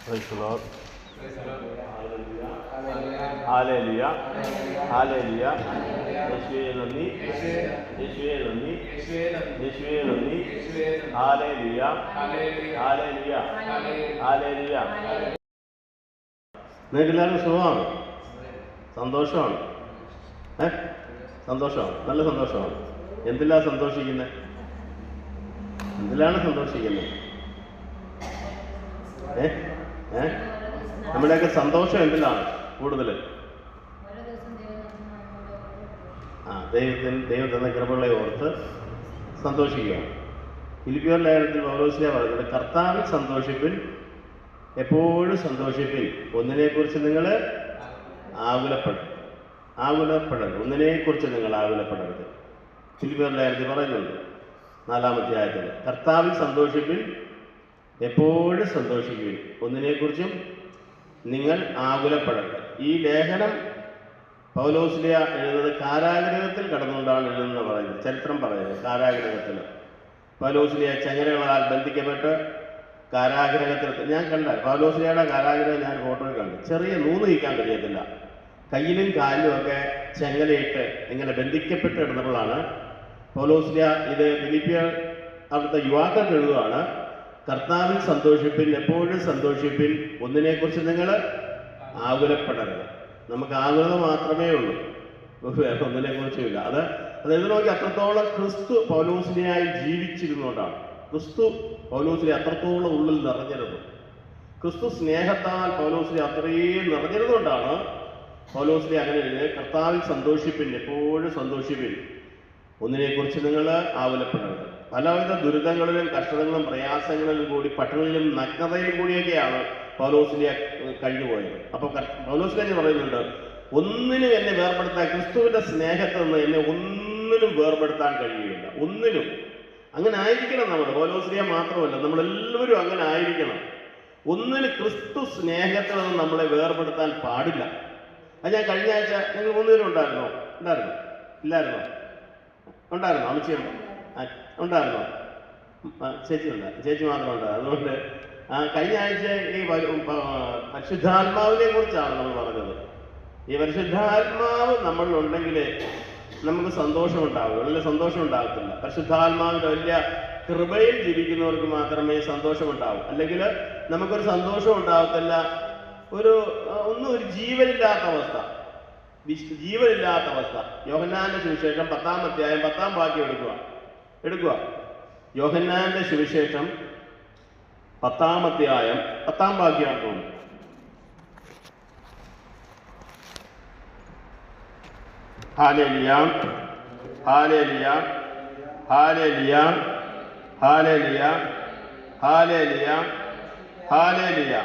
Praise the Lord. Hallelujah. Hallelujah. യേശുവേ നന്ദി. യേശുവേ നന്ദി. യേശുവേ നന്ദി. ഹല്ലേലൂയ. ഹല്ലേലൂയ. ഹല്ലേലൂയ. നിങ്ങൾക്ക് എല്ലാവർക്കും സുഖമാണ്, സന്തോഷമാണ്. സന്തോഷമാണ്, നല്ല സന്തോഷമാണ്. എന്തിലാണ് സന്തോഷിക്കുന്നത്? എന്തിലാണ് സന്തോഷിക്കുന്നത്? നമ്മുടെയൊക്കെ സന്തോഷം എന്തിലാണ് കൂടുതൽ? ദൈവം തന്ന കൃപകളെ ഓർത്ത് സന്തോഷിക്കുക. ഫിലിപ്പിയർ ലേഖനത്തിൽ പൗലോസ്ലീഹ പറയുന്നത്, കർത്താവിൽ സന്തോഷിപ്പിൻ, എപ്പോഴും സന്തോഷിപ്പിൻ, ഒന്നിനെക്കുറിച്ച് നിങ്ങൾ ആകുലപ്പെടരുത്. ഒന്നിനെക്കുറിച്ച് നിങ്ങൾ ആകുലപ്പെടരുത്. ഫിലിപ്പിയർ ലേഖനത്തിൽ പറയുന്നുണ്ട് 4-ാം അധ്യായത്തിൽ, കർത്താവിൽ സന്തോഷിപ്പിൻ, എപ്പോഴും സന്തോഷിക്കുവിൻ, ഒന്നിനെക്കുറിച്ചും നിങ്ങൾ ആകുലപ്പെടരുത്. ഈ ലേഖനം പൗലോസ്ലീഹ എഴുതുന്നത് കാരാഗ്രഹത്തിൽ കടന്നുകൊണ്ടാണ് എഴുതുന്നത് പറയുന്നത്, ചരിത്രം പറയുന്നത്. കാരാഗ്രഹത്തിൽ പൗലോസ്ലീഹ ചങ്ങലകളാൽ ബന്ധിക്കപ്പെട്ട് കാരാഗ്രഹത്തിൽ, ഞാൻ കണ്ട പൗലോസ്ലീഹയുടെ കാരാഗ്രഹം ഞാൻ ഫോട്ടോയിൽ കണ്ടു. ചെറിയ നൂന്ന് നീക്കാൻ കഴിയത്തില്ല, കയ്യിലും കാലിലും ഒക്കെ ചെങ്ങലയിട്ട് ഇങ്ങനെ ബന്ധിക്കപ്പെട്ട് കിടന്നപ്പോഴാണ് പൗലോസ്ലീഹ ഇത് ഫിലിപ്പിയർ അവിടുത്തെ യുവാക്കൾക്ക് എഴുതുകയാണ്, കർത്താവിൽ സന്തോഷിപ്പിൻ, എപ്പോഴും സന്തോഷിപ്പിൻ, ഒന്നിനെക്കുറിച്ച് നിങ്ങൾ ആകുലപ്പെടരുത്. നമുക്ക് ആകുലത മാത്രമേ ഉള്ളൂ, വേറെ ഒന്നിനെക്കുറിച്ചുമില്ല. അത് എഴുതി നോക്കി അത്രത്തോളം ക്രിസ്തു പൗലോസ്ലീഹയായി ജീവിച്ചിരുന്നുകൊണ്ടാണ്. ക്രിസ്തു പൗലോസ്ലീഹ അത്രത്തോളം ഉള്ളിൽ നിറഞ്ഞിരുന്നു. ക്രിസ്തു സ്നേഹത്താൽ പൗലോസ്ലീഹ അത്രയും നിറഞ്ഞിരുന്നുകൊണ്ടാണ് പൗലോസ്ലീഹ അങ്ങനെ എഴുതിയത്, കർത്താവിൽ സന്തോഷിപ്പിൻ, എപ്പോഴും സന്തോഷിപ്പിൻ, ഒന്നിനെക്കുറിച്ച് നിങ്ങൾ ആകുലപ്പെടരുത്. പലവിധ ദുരിതങ്ങളിലും കഷ്ടതകളും പ്രയാസങ്ങളിലും കൂടി, പട്ടണങ്ങളിലും നഗ്നതയിലും കൂടിയൊക്കെയാണ് പൗലോസ്ലീഹ കഴിഞ്ഞുപോയത്. അപ്പോൾ പൗലോസ്ലീഹ പറയുന്നുണ്ട്, ഒന്നിനും എന്നെ വേർപെടുത്താൻ, ക്രിസ്തുവിന്റെ സ്നേഹത്തിൽ നിന്ന് എന്നെ ഒന്നിനും വേർപെടുത്താൻ കഴിയുകയില്ല. ഒന്നിനും. അങ്ങനെ ആയിരിക്കണം നമ്മൾ. പൗലോസ്ലീഹ മാത്രമല്ല, നമ്മളെല്ലാവരും അങ്ങനെ ആയിരിക്കണം. ഒന്നിന് ക്രിസ്തു സ്നേഹത്തിൽ നിന്ന് നമ്മളെ വേർപെടുത്താൻ പാടില്ല. അത് ഞാൻ കഴിഞ്ഞ ആഴ്ച, നിങ്ങൾ 3 പേരും ഉണ്ടായിരുന്നോ? ഇല്ലായിരുന്നോ? ഉണ്ടായിരുന്നോ? അമ്മച്ചിയുണ്ടോ? ഉണ്ടായിരുന്നോ? ചേച്ചി മാത്രം ഉണ്ടായിരുന്നു. അതുകൊണ്ട് കഴിഞ്ഞ ആഴ്ച ഈ പരിശുദ്ധാത്മാവിനെ കുറിച്ചാണ് നമ്മൾ പറഞ്ഞത്. ഈ പരിശുദ്ധാത്മാവ് നമ്മളിലുണ്ടെങ്കിൽ നമുക്ക് സന്തോഷമുണ്ടാകും, വലിയ സന്തോഷം ഉണ്ടാകത്തില്ല. പരിശുദ്ധാത്മാവിൻ്റെ വലിയ കൃപയിൽ ജീവിക്കുന്നവർക്ക് മാത്രമേ സന്തോഷമുണ്ടാവൂ. അല്ലെങ്കിൽ നമുക്കൊരു സന്തോഷം ഉണ്ടാകത്തില്ല. ഒരു ജീവനില്ലാത്ത അവസ്ഥ, ജീവനില്ലാത്ത അവസ്ഥ. യോഹന്നാന്റെ സുവിശേഷം 10-ാം അധ്യായം 10-ാം വാക്യം എടുക്കുക. യോഹന്നാന്റെ സുവിശേഷം 10-ാം അധ്യായം 10-ാം വാക്യമാണ് തോന്നുന്നു. Hallelujah, hallelujah, hallelujah, hallelujah, hallelujah, hallelujah.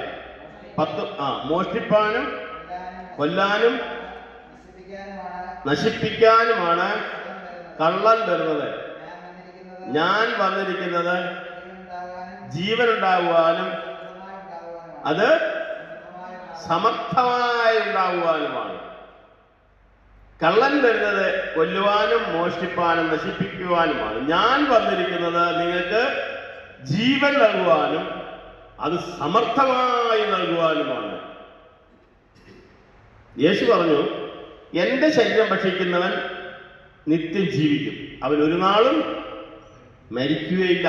മോഷ്ടിപ്പാനും കൊല്ലാനും നശിപ്പിക്കാനുമാണ് കള്ളൻ വരുന്നത്. ഞാൻ വന്നിരിക്കുന്നത് ജീവനുണ്ടാകുവാനും അത് സമർത്ഥമായി ഉണ്ടാകുവാനുമാണ്. കള്ളൻ വരുന്നത് കൊല്ലുവാനും മോഷ്ടിപ്പാനും നശിപ്പിക്കുവാനുമാണ്. ഞാൻ വന്നിരിക്കുന്നത് നിങ്ങൾക്ക് ജീവൻ നൽകുവാനും അത് സമർത്ഥമായി നൽകുവാനുമാണ്. യേശു പറഞ്ഞു, എന്റെ ശരീരം ഭക്ഷിക്കുന്നവൻ നിത്യം ജീവിക്കും, അവൻ ഒരു നാളും മരിക്കുകയില്ല.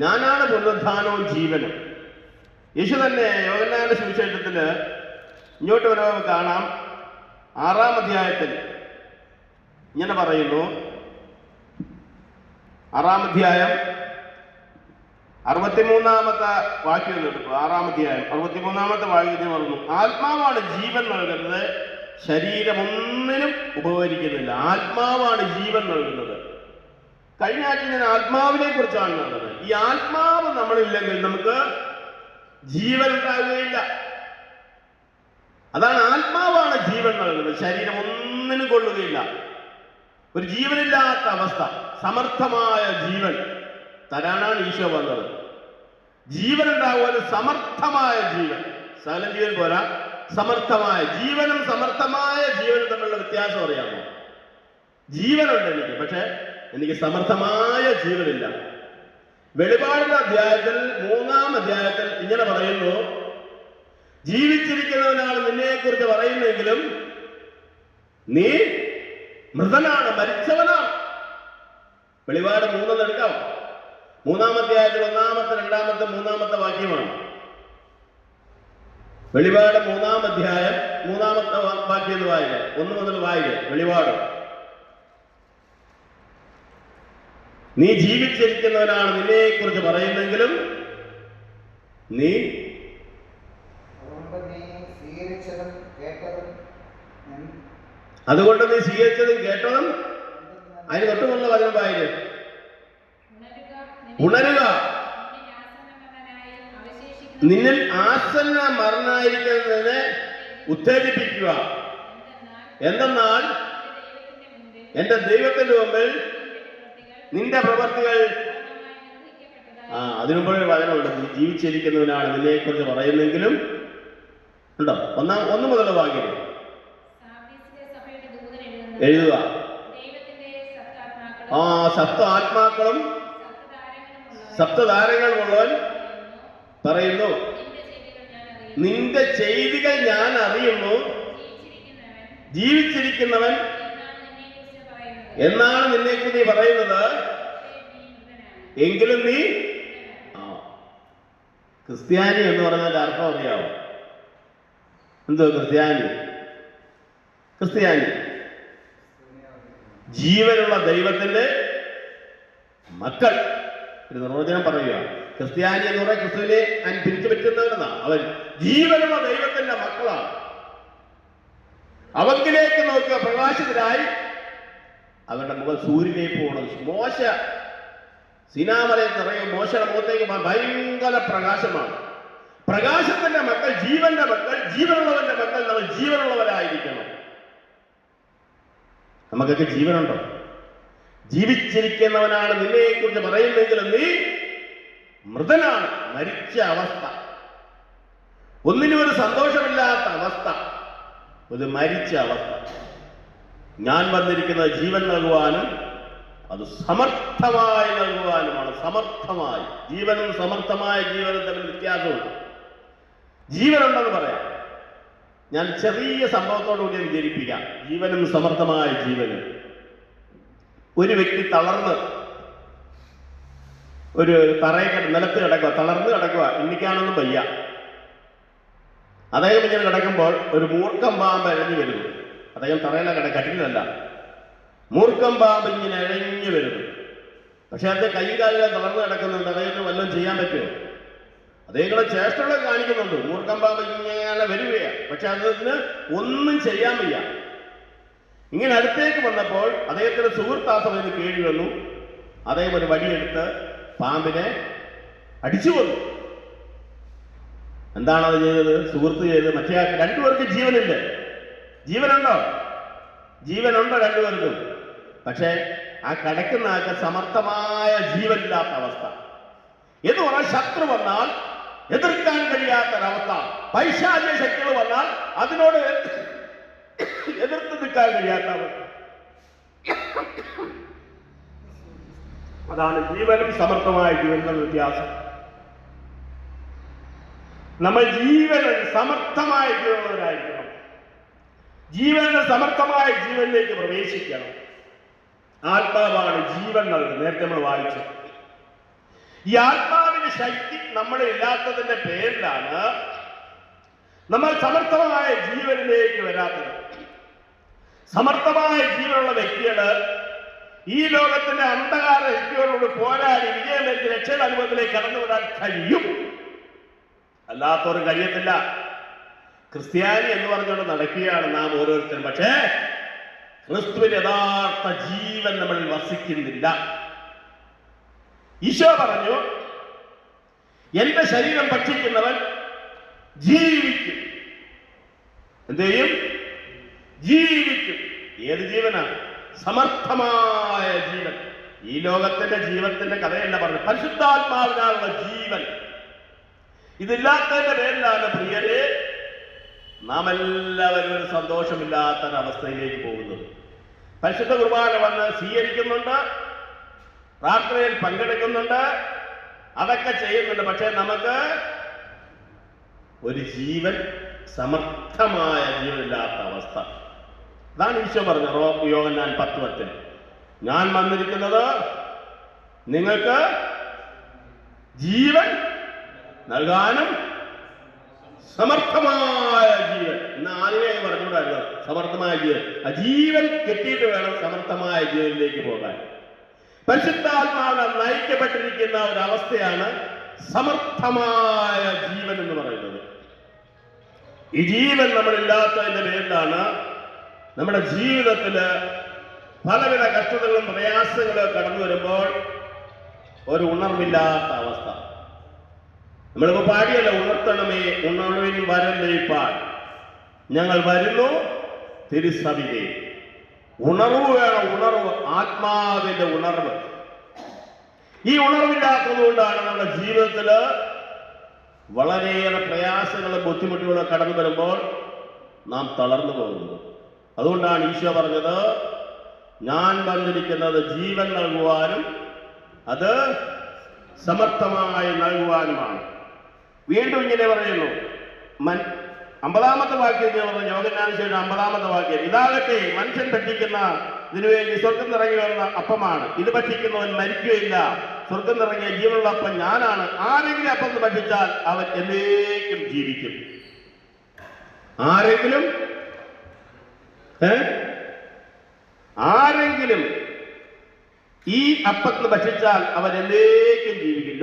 ഞാനാണ് പുനരുത്ഥാനവും ജീവനും. യേശു തന്നെ യോഹന്നാന്റെ സുവിശേഷത്തില് ഇങ്ങോട്ട് വരുമ്പോൾ കാണാം, 6-ാം അധ്യായത്തിൽ ഇങ്ങനെ പറയുന്നു. 6-ാം അധ്യായം 63-ാമത്തെ വാക്യം എടുക്കും. 6-ാം അധ്യായം 63-ാമത്തെ വാക്യത്തിൽ പറഞ്ഞു, ആത്മാവാണ് ജീവൻ നൽകുന്നത്, ശരീരം ഒന്നിനും ഉപകരിക്കുന്നില്ല. ആത്മാവാണ് ജീവൻ നൽകുന്നത്. കഴിഞ്ഞ ആഴ്ച ഞാൻ ആത്മാവിനെ കുറിച്ചാണ് പറഞ്ഞത്. ഈ ആത്മാവ് നമ്മളില്ലെങ്കിൽ നമുക്ക് ജീവൻ ഉണ്ടാകുകയില്ല. അതാണ്, ആത്മാവാണ് ജീവൻ നൽകുന്നത്, ശരീരം ഒന്നിനും കൊള്ളുകയില്ല. ഒരു ജീവനില്ലാത്ത അവസ്ഥ, സമർത്ഥമായ ജീവൻ തരാനാണ് ഈശോ വന്നത്. ജീവൻ ഉണ്ടാകുവാൻ സമർത്ഥമായ ജീവൻ, സകല ജീവൻ പോരാ, സമർത്ഥമായ ജീവനും സമർത്ഥമായ ജീവനും തമ്മിലുള്ള വ്യത്യാസം അറിയാമോ? ജീവനുണ്ട് എനിക്ക്, പക്ഷെ എനിക്ക് സമർത്ഥമായ ജീവനില്ല. വെളിപാടിന്റെ അധ്യായത്തിൽ 3-ാം അധ്യായത്തിൽ ഇങ്ങനെ പറയുന്നു, ജീവിച്ചിരിക്കുന്നവനാണ് നിന്നെക്കുറിച്ച് പറയുന്നെങ്കിലും നീ മൃതനാണ്, മരിച്ചവനാണ്. വെളിപാട് 3 എടുക്കാം. 3-ാം അധ്യായത്തിൽ 1-ാമത്തെ 2-ാമത്തെ 3-ാമത്തെ വാക്യമാണ്. വെളിപാട് 3-ാം അധ്യായം 3-ാമത്തെ വാക്യം എന്ന് വായില്ലേ, 1 മുതൽ വായില്ലേ. വെളിപാട്, നീ ജീവിച്ചിരിക്കുന്നവനാണ് നിന്നെക്കുറിച്ച് പറയുന്നെങ്കിലും നീ അതുകൊണ്ട് നീ സ്വീകരിച്ചതും കേട്ടതും. അതിന് തൊട്ടുമുള്ള വചനം വായില്, ഉണരുക, നിന്നിൽ ആസന്ന മരണായിരിക്കുന്നതിനെ ഉത്തേജിപ്പിക്കുക. എന്തെന്നാൽ എന്റെ ദൈവത്തിന്റെ മുമ്പിൽ നിന്റെ പ്രവർത്തികൾ. അതിനുമ്പോഴൊരു വചനമുണ്ട്, നീ ജീവിച്ചിരിക്കുന്നവനാണ് നിന്നെക്കുറിച്ച് പറയുന്നെങ്കിലും ഉണ്ടോ. 1 മുതൽ വാക്യം എഴുതുക. സപ്താത്മാക്കളും സപ്തതാരങ്ങളുള്ളവൻ പറയുന്നു, നിന്റെ ചെയ്തികൾ ഞാൻ അറിയുന്നു. ജീവിച്ചിരിക്കുന്നവൻ എന്നാണ് നിന്നെക്കുറിച്ച് പറയുന്നത്, എങ്കിലും നീ. ക്രിസ്ത്യാനി എന്ന് പറഞ്ഞാൽ അർത്ഥം അറിയാവോ? എന്തോ ക്രിസ്ത്യാനി? ക്രിസ്ത്യാനി ജീവനുള്ള ദൈവത്തിന്റെ മക്കൾ. ഒരു നിർവചനം പറയുക. ക്രിസ്ത്യാനി എന്ന് പറയാൻ ക്രിസ്തുവിനെ പിരിച്ചു പറ്റുന്നവരെന്നാണ്. അവൻ ജീവനുള്ള ദൈവത്തിന്റെ മക്കളാണ്. അവങ്കിലേക്ക് നോക്കുക, പ്രകാശിതരായി അവരുടെ മുഖം സൂര്യനെ പോകണം. മോശ സീനാമലയിൽ നിറയും മോശയുടെ മുഖത്തേക്ക് ഭയങ്കര പ്രകാശമാണ്. പ്രകാശത്തിന്റെ മക്കൾ, ജീവന്റെ മക്കൾ, ജീവനുള്ളവന്റെ മക്കൾ. നമ്മൾ ജീവനുള്ളവരായിരിക്കണം. നമുക്കൊക്കെ ജീവനുണ്ടോ? ജീവിച്ചിരിക്കുന്നവനാണ് നിന്നെക്കുറിച്ച് പറയുന്നെങ്കിലും നീ മൃതനാണ്, മരിച്ച അവസ്ഥ. ഒന്നിനും ഒരു സന്തോഷമില്ലാത്ത അവസ്ഥ, ഒരു മരിച്ച അവസ്ഥ. ഞാൻ വന്നിരിക്കുന്നത് ജീവൻ നൽകുവാനും അത് സമർത്ഥമായി നൽകുവാനുമാണ്. സമർത്ഥമായി. ജീവനും സമർത്ഥമായ ജീവനും തമ്മിൽ വ്യത്യാസമുണ്ട്. ജീവനുണ്ടെന്ന് പറയാം. ഞാൻ ചെറിയ സംഭവത്തോടുകൂടി വിചരിപ്പിക്കാം. ജീവനും സമർത്ഥമായ ജീവനും. ഒരു വ്യക്തി തളർന്ന് ഒരു തറയിൽ നിലത്ത് കിടക്കുക, തളർന്ന് കിടക്കുക, എണ്ണിക്കാനൊന്നും വയ്യ. അദ്ദേഹം ഇങ്ങനെ കിടക്കുമ്പോൾ ഒരു മൂർഖം പാമ്പ് ഇഴഞ്ഞു വരുന്നു. അദ്ദേഹം തറയിലെ കട്ടിലല്ല, മൂർഖം പാമ്പ് ഇങ്ങനെ ഇഴഞ്ഞു വരുന്നു. പക്ഷെ അദ്ദേഹം കൈയും കാലിലും തളർന്ന് കിടക്കുന്നുണ്ട്. അദ്ദേഹത്തിന് വല്ലതും ചെയ്യാൻ പറ്റുമോ? അദ്ദേഹങ്ങളെ ചേഷ്ടകളെ കാണിക്കുന്നുണ്ട്. മൂർഖം പാമ്പ് ഇങ്ങനെ വരികയാണ്, പക്ഷെ അദ്ദേഹത്തിന് ഒന്നും ചെയ്യാൻ വയ്യ. ഇങ്ങനെ അടുത്തേക്ക് വന്നപ്പോൾ അദ്ദേഹത്തിന്റെ സുഹൃത്താസമയത്ത് കേടി വന്നു. അദ്ദേഹം ഒരു വടിയെടുത്ത് പാമ്പിനെ അടിച്ചു കൊന്നു. എന്താണ് അത് ചെയ്തത്? സുഹൃത്ത് ചെയ്ത്. മറ്റേ രണ്ടുപേർക്ക് ജീവനില്ല. ജീവനുണ്ടോ? ജീവനുണ്ടോ രണ്ടുപേർക്കും? പക്ഷേ ആ കിടക്കുന്ന ആൾക്ക് സമർത്ഥമായ ജീവനില്ലാത്ത അവസ്ഥ. എന്ന് പറഞ്ഞാൽ ശത്രു വന്നാൽ എതിർക്കാൻ കഴിയാത്തൊരവസ്ഥ. പൈശാചിക ശക്തികൾ വന്നാൽ അതിനോട് എതിർത്ത് നിൽക്കാൻ കഴിയാത്ത അവസ്ഥ. അതാണ് ജീവനും സമർത്ഥമായ ജീവനും വ്യത്യാസം. നമ്മൾ ജീവനിൽ സമർത്ഥമായ ജീവനുള്ളവരായിരിക്കണം. ജീവന്റെ സമർത്ഥമായ ജീവനിലേക്ക് പ്രവേശിക്കണം. ആത്മാവാണ് ജീവൻ നൽകുന്നത്. നേരത്തെ നമ്മൾ വായിച്ചു. ഈ ആത്മാവിന്റെ ശക്തി നമ്മുടെ ഇല്ലാത്തതിന്റെ പേരിലാണ് നമ്മൾ സമർത്ഥമായ ജീവനിലേക്ക് വരാത്തത്. സമർത്ഥമായ ജീവനുള്ള വ്യക്തികള് ഈ ലോകത്തിന്റെ അന്ധകാര ശക്തികളോട് പോരാടി വിജയം വരിച്ച് രക്ഷയുടെ അനുഭവത്തിലേക്ക് കടന്നുവിടാൻ കഴിയും. അല്ലാത്തവർ കഴിയത്തില്ല. ക്രിസ്ത്യാനി എന്ന് പറഞ്ഞുകൊണ്ട് നടക്കുകയാണ് നാം ഓരോരുത്തരും. പക്ഷേ ക്രിസ്തുവിന്റെ യഥാർത്ഥ ജീവൻ നമ്മളിൽ വസിക്കുന്നില്ല. ഈശോ പറഞ്ഞു, എന്റെ ശരീരം ഭക്ഷിക്കുന്നവൻ ജീവിക്കും. എന്ത് ചെയ്യും? ജീവിക്കും. ഏത് ജീവനാണ്? സമർത്ഥമായ ജീവൻ. ഈ ലോകത്തിന്റെ ജീവത്തിന്റെ കഥയല്ല പറഞ്ഞു, പരിശുദ്ധാത്മാവിനാലുള്ള ജീവൻ. ഇതില്ലാത്തതിന്റെ പേരിലാണ് പ്രിയരെ നാം എല്ലാവരും ഒരു സന്തോഷമില്ലാത്തൊരവസ്ഥയിലേക്ക് പോകുന്നത്. പരിശുദ്ധ കുർബാന വന്ന് സ്വീകരിക്കുന്നുണ്ട്, പ്രാർത്ഥനയിൽ പങ്കെടുക്കുന്നുണ്ട്, അതൊക്കെ ചെയ്യുന്നുണ്ട്. പക്ഷെ നമുക്ക് ഒരു ജീവൻ സമർത്ഥമായ ജീവനില്ലാത്ത അവസ്ഥ. അതാണ് ഈശോ പറഞ്ഞ യോഹന്നാൻ 10:10. ഞാൻ വന്നിരിക്കുന്നത് നിങ്ങൾക്ക് ജീവൻ നൽകാനും സമർത്ഥമായ ജീവൻ. ഇന്ന് ആദ്യമേ പറഞ്ഞുകൊണ്ടായിരുന്നു സമർത്ഥമായ ജീവൻ. ആ ജീവൻ കിട്ടിയിട്ട് വേണം സമർത്ഥമായ ജീവനിലേക്ക് പോകാൻ. പരിശുദ്ധാത്മാവിനാൽ നയിക്കപ്പെട്ടിരിക്കുന്ന ഒരവസ്ഥയാണ് സമർത്ഥമായ ജീവൻ എന്ന് പറയുന്നത്. ഈ ജീവൻ നമ്മളില്ലാത്തതിന്റെ പേരിലാണ് നമ്മുടെ ജീവിതത്തില് പലവിധ കഷ്ടതകളും പ്രയാസങ്ങളും കടന്നു വരുമ്പോൾ ഒരു ഉണർവില്ലാത്ത അവസ്ഥ. നമ്മളിപ്പോ പാടിയല്ല, ഉണർത്തണമേ ഉണർവിൻ വരം ലയിപ്പാൻ ഞങ്ങൾ വരുന്നു തിരുസവിധേ. ഉണർവ് വേണം, ഉണർവ്, ആത്മാവിന്റെ ഉണർവ്. ഈ ഉണർവില്ലാത്തത് കൊണ്ടാണ് നമ്മുടെ ജീവിതത്തില് വളരെയേറെ പ്രയാസങ്ങളും ബുദ്ധിമുട്ടുകളും കടന്നു വരുമ്പോൾ നാം തളർന്നു പോകുന്നത്. അതുകൊണ്ടാണ് ഈശോ പറഞ്ഞത്, ഞാൻ വന്നിരിക്കുന്നത് ജീവൻ നൽകുവാനും അത് സമർത്ഥമായി നൽകുവാനുമാണ്. വീണ്ടും ഇങ്ങനെ പറയുന്നു, 50-ാമത്തെ വാക്യം ഞാൻ പറഞ്ഞു, യോഹന്നാൻ 50-ാമത്തെ വാക്യം, ഇതാകട്ടെ മനുഷ്യൻ ഭക്ഷിക്കുന്ന ഇതിനു വേണ്ടി സ്വർഗം നിറങ്ങി വരുന്ന അപ്പമാണ്. ഇത് ഭക്ഷിക്കുന്നവൻ മരിക്കുകയില്ല. സ്വർഗം നിറങ്ങിയ ജീവനുള്ള അപ്പം ഞാനാണ്. ആരെങ്കിലും അപ്പം ഭക്ഷിച്ചാൽ അവൻ എന്നേക്കും ജീവിക്കും. ആരെങ്കിലും ഈ അപ്പത്തിന് ഭക്ഷിച്ചാൽ അവൻ എന്നേക്കും ജീവിക്കും.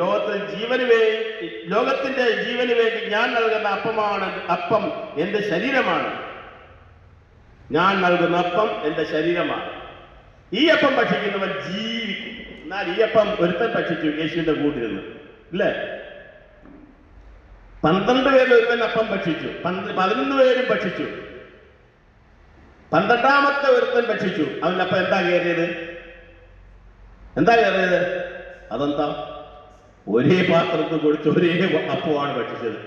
ലോകത്തിന്റെ ജീവന് വേണ്ടി ഞാൻ നൽകുന്ന അപ്പമാണ്. അപ്പം എന്റെ ശരീരമാണ്. ഞാൻ നൽകുന്ന അപ്പം എന്റെ ശരീരമാണ്. ഈ അപ്പം ഭക്ഷിക്കുന്നവൻ ജീവിക്കും. എന്നാൽ ഈ അപ്പം ഒരുത്തൻ ഭക്ഷിച്ചു, യേശുവിന്റെ കൂട്ടിരുന്ന്, ഇല്ലേ? 12 പേരിൽ ഒരുത്തൻ അപ്പം ഭക്ഷിച്ചു, 11 പേരും ഭക്ഷിച്ചു. 12-ാമത്തെ ഒരുത്തൻ ഭക്ഷിച്ചു. അവനപ്പം എന്താ കയറിയത്? അതെന്താ? ഒരേ പാത്രത്തിൽ കുടിച്ച് ഒരേ അപ്പമാണ് ഭക്ഷിച്ചത്.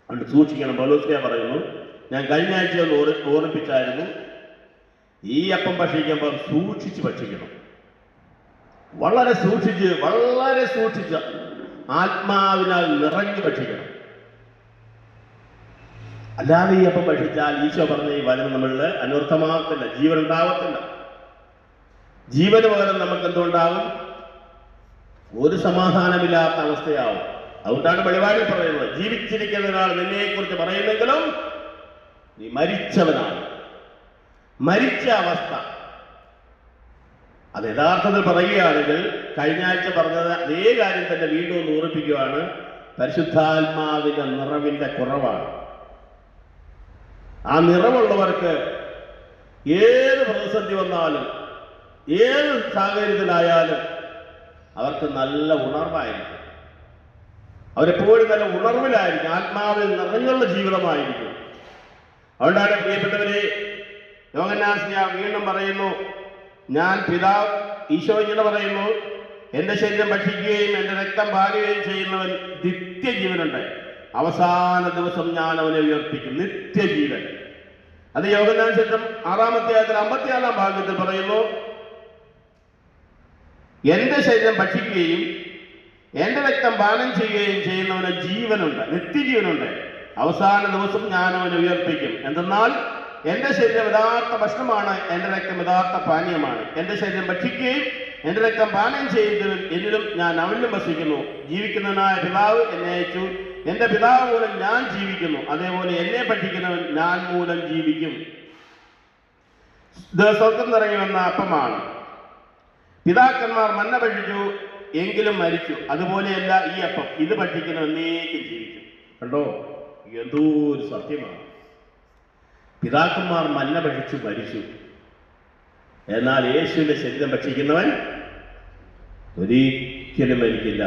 അതുകൊണ്ട് സൂക്ഷിക്കണം. പൗലോസ്ലീഹ പറയുന്നു, ഞാൻ കഴിഞ്ഞ ആഴ്ച ഒന്ന് ഓർമ്മിപ്പിച്ചായിരുന്നു, ഈ അപ്പം ഭക്ഷിക്കുമ്പോൾ സൂക്ഷിച്ച് ഭക്ഷിക്കണം. വളരെ സൂക്ഷിച്ച് ആത്മാവിനാൽ നിറഞ്ഞു ഭക്ഷിക്കണം. അല്ലാതെ ഈ അപ്പം ഭക്ഷിച്ചാൽ ഈശോ പറഞ്ഞ ഈ വചനം നമ്മളിൽ അനർത്ഥമാകത്തില്ല, ജീവൻ ഉണ്ടാവത്തില്ല. ജീവന് പകരം നമുക്ക് എന്തുണ്ടാകും? ഒരു സമാധാനമില്ലാത്ത അവസ്ഥയാവും. അതുകൊണ്ടാണ് വെളിപാടിൽ പറയുന്നത്, ജീവിച്ചിരിക്കുന്നതിനാൾ നിന്നെക്കുറിച്ച് പറയുന്നെങ്കിലും നീ മരിച്ചവനാണ്. മരിച്ച അവസ്ഥ. അത് യഥാർത്ഥത്തിൽ പറയുകയാണെങ്കിൽ കഴിഞ്ഞ ആഴ്ച പറഞ്ഞത് അതേ കാര്യം തന്നെ വീണ്ടും ഒന്ന് ഓർമ്മിപ്പിക്കുകയാണ്. പരിശുദ്ധാത്മാവിന്റെ നിറവിന്റെ കുറവാണ്. ആ നിറവുള്ളവർക്ക് ഏത് പ്രതിസന്ധി വന്നാലും ഏത് സാഹചര്യത്തിലായാലും അവർക്ക് നല്ല ഉണർവായിരിക്കും. അവരെപ്പോഴും നല്ല ഉണർവിലായിരിക്കും, ആത്മാവിൽ നിറഞ്ഞുള്ള ജീവിതമായിരിക്കും. അതുകൊണ്ടാണ് പ്രിയപ്പെട്ടവരെ, യോഹന്നാൻ വീണ്ടും പറയുന്നു, ഞാൻ പിതാവ്, ഈശോ ഇങ്ങനെ പറയുന്നു, എന്റെ ശരീരം ഭക്ഷിക്കുകയും എന്റെ രക്തം പാലുകയും ചെയ്യുന്നവൻ നിത്യജീവനുണ്ട്. അവസാന ദിവസം ഞാൻ അവനെ ഉയർപ്പിക്കും. നിത്യജീവൻ. അത് യോഹന്നാൻ 6-ാമത്തെ അധ്യായത്തിൽ 56-ാം ഭാഗത്തിൽ പറയുന്നു, എന്റെ ശരീരം ഭക്ഷിക്കുകയും എന്റെ രക്തം പാനം ചെയ്യുകയും ചെയ്യുന്നവന് ജീവനുണ്ട്, നിത്യജീവനുണ്ട്. അവസാന ദിവസം ഞാൻ അവനെ ഉയർപ്പിക്കും. എന്തെന്നാൽ എന്റെ ശരീരം യഥാർത്ഥ ഭക്ഷണമാണ്, എന്റെ രക്തം യഥാർത്ഥ പാനീയമാണ്. എന്റെ ശരീരം ഭക്ഷിക്കുകയും എന്റെ രക്തം പാനം ചെയ്യുന്നവൻ എന്നിലും ഞാൻ അവനിലും വസിക്കുന്നു. ജീവിക്കുന്നവനായ പിതാവ് എന്നെ അയച്ചു. എന്റെ പിതാവ് മൂലം ഞാൻ ജീവിക്കുന്നു. അതേപോലെ എന്നെ ഭക്ഷിക്കുന്നവൻ ഞാൻ മൂലം ജീവിക്കും. ഇത് സ്വർഗം നിറങ്ങി വന്ന അപ്പമാണ്. പിതാക്കന്മാർ മന്ന ഭക്ഷിച്ചു, എങ്കിലും മരിച്ചു. അതുപോലെയല്ല ഈ അപ്പം. ഇത് ഭക്ഷിക്കുന്നവൻ എന്നേക്കും ജീവിക്കും. കണ്ടോ, എന്തോ ഒരു സത്യമാണ്. പിതാക്കന്മാർ മന്ന ഭക്ഷിച്ചു മരിച്ചു. എന്നാൽ യേശുവിന്റെ ശരീരം ഭക്ഷിക്കുന്നവൻ ഒരിക്കലും മരിക്കില്ല.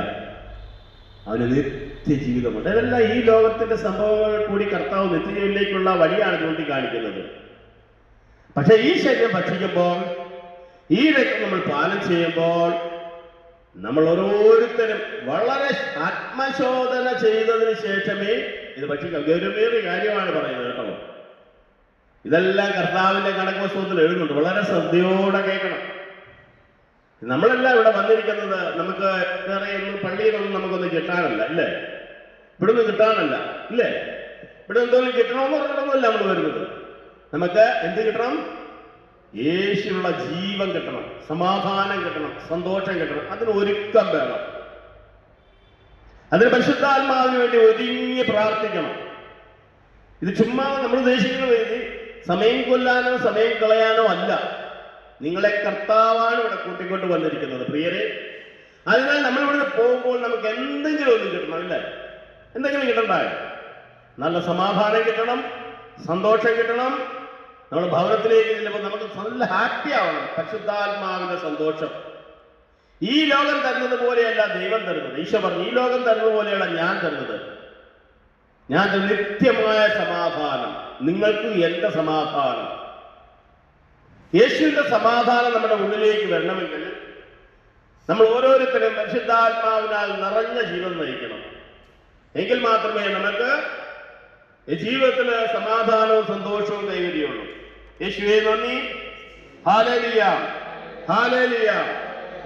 അവന് നിത്യജീവിതമുണ്ട്. അതെല്ലാം ഈ ലോകത്തിന്റെ സംഭവങ്ങൾ കൂടി കർത്താവ് നിത്യജീവനിലേക്കുള്ള വഴിയാണ് ചൂണ്ടിക്കാണിക്കുന്നത്. പക്ഷെ ഈ ശരീരം ഭക്ഷിക്കുമ്പോൾ, ഈ രക്തം നമ്മൾ പാനം ചെയ്യുമ്പോൾ, നമ്മൾ ഓരോരുത്തരും വളരെ ആത്മശോധന ചെയ്തതിന് ശേഷമേ ഇത് ഭക്ഷിക്കാം. ഗൗരവമേറിയ കാര്യമാണ് പറയുന്നത് കേട്ടോ. ഇതെല്ലാം കർത്താവിന്റെ കണക്ക് പുസ്തകത്തിൽ എഴുതുന്നുണ്ട്. വളരെ ശ്രദ്ധയോടെ കേൾക്കണം. നമ്മളെല്ലാം ഇവിടെ വന്നിരിക്കുന്നത് നമുക്ക് വേറെ ഒന്നും പള്ളിയിലൊന്നും നമുക്കൊന്നും കിട്ടാനല്ല, ഇല്ലേ? ഇവിടുന്ന് കിട്ടാനല്ല, ഇല്ലേ? ഇവിടെ എന്തെങ്കിലും കിട്ടണമെന്ന് പറഞ്ഞിട്ടൊന്നുമല്ല നമ്മൾ വരുന്നത്. നമുക്ക് എന്ത് കിട്ടണം? യേശുള്ള ജീവൻ കിട്ടണം, സമാധാനം കിട്ടണം, സന്തോഷം കിട്ടണം. അതിന് ഒരുക്കം വേണം. അതിന് പരിശുദ്ധാത്മാവിന് വേണ്ടി ഒരുങ്ങി പ്രാർത്ഥിക്കണം. ഇത് ചുമ്മാ നമ്മൾ ഉദ്ദേശിക്കുന്നത് ഇത് സമയം കൊല്ലാനോ സമയം കളയാനോ അല്ല. നിങ്ങളെ കർത്താവാണ് ഇവിടെ കൂട്ടിക്കൊണ്ട് വന്നിരിക്കുന്നത് പ്രിയരെ. അതിനാൽ നമ്മളിവിടെ പോകുമ്പോൾ നമുക്ക് എന്തെങ്കിലും ഒന്നും കിട്ടണം, ഇല്ലേ? എന്തെങ്കിലും കിട്ടണ്ടായോ? നല്ല സമാധാനം കിട്ടണം, സന്തോഷം കിട്ടണം. നമ്മൾ ഭവനത്തിലേക്ക് ചെല്ലുമ്പോൾ നമുക്ക് നല്ല ഹാപ്പി ആവണം. പരിശുദ്ധാത്മാവിന്റെ സന്തോഷം. ഈ ലോകം തരുന്നത് പോലെയല്ല ദൈവം തരുന്നത്. ഈശോ പറഞ്ഞു, ഈ ലോകം തരുന്നത് പോലെയല്ല ഞാൻ തരുന്നത്. ഞാൻ നിത്യമായ സമാധാനം, നിങ്ങൾക്ക് എന്റെ സമാധാനം. യേശുവിന്റെ സമാധാനം നമ്മുടെ ഉള്ളിലേക്ക് വരണമെങ്കിൽ നമ്മൾ ഓരോരുത്തരും പരിശുദ്ധാത്മാവിനാൽ നിറഞ്ഞ ജീവിതം നയിക്കണം. എങ്കിൽ മാത്രമേ നമുക്ക് ജീവിതത്തിൽ സമാധാനവും സന്തോഷവും കൈവരികയുള്ളൂ. യേശുവേ നന്ദി, ഹല്ലേലൂയ, ഹല്ലേലൂയ.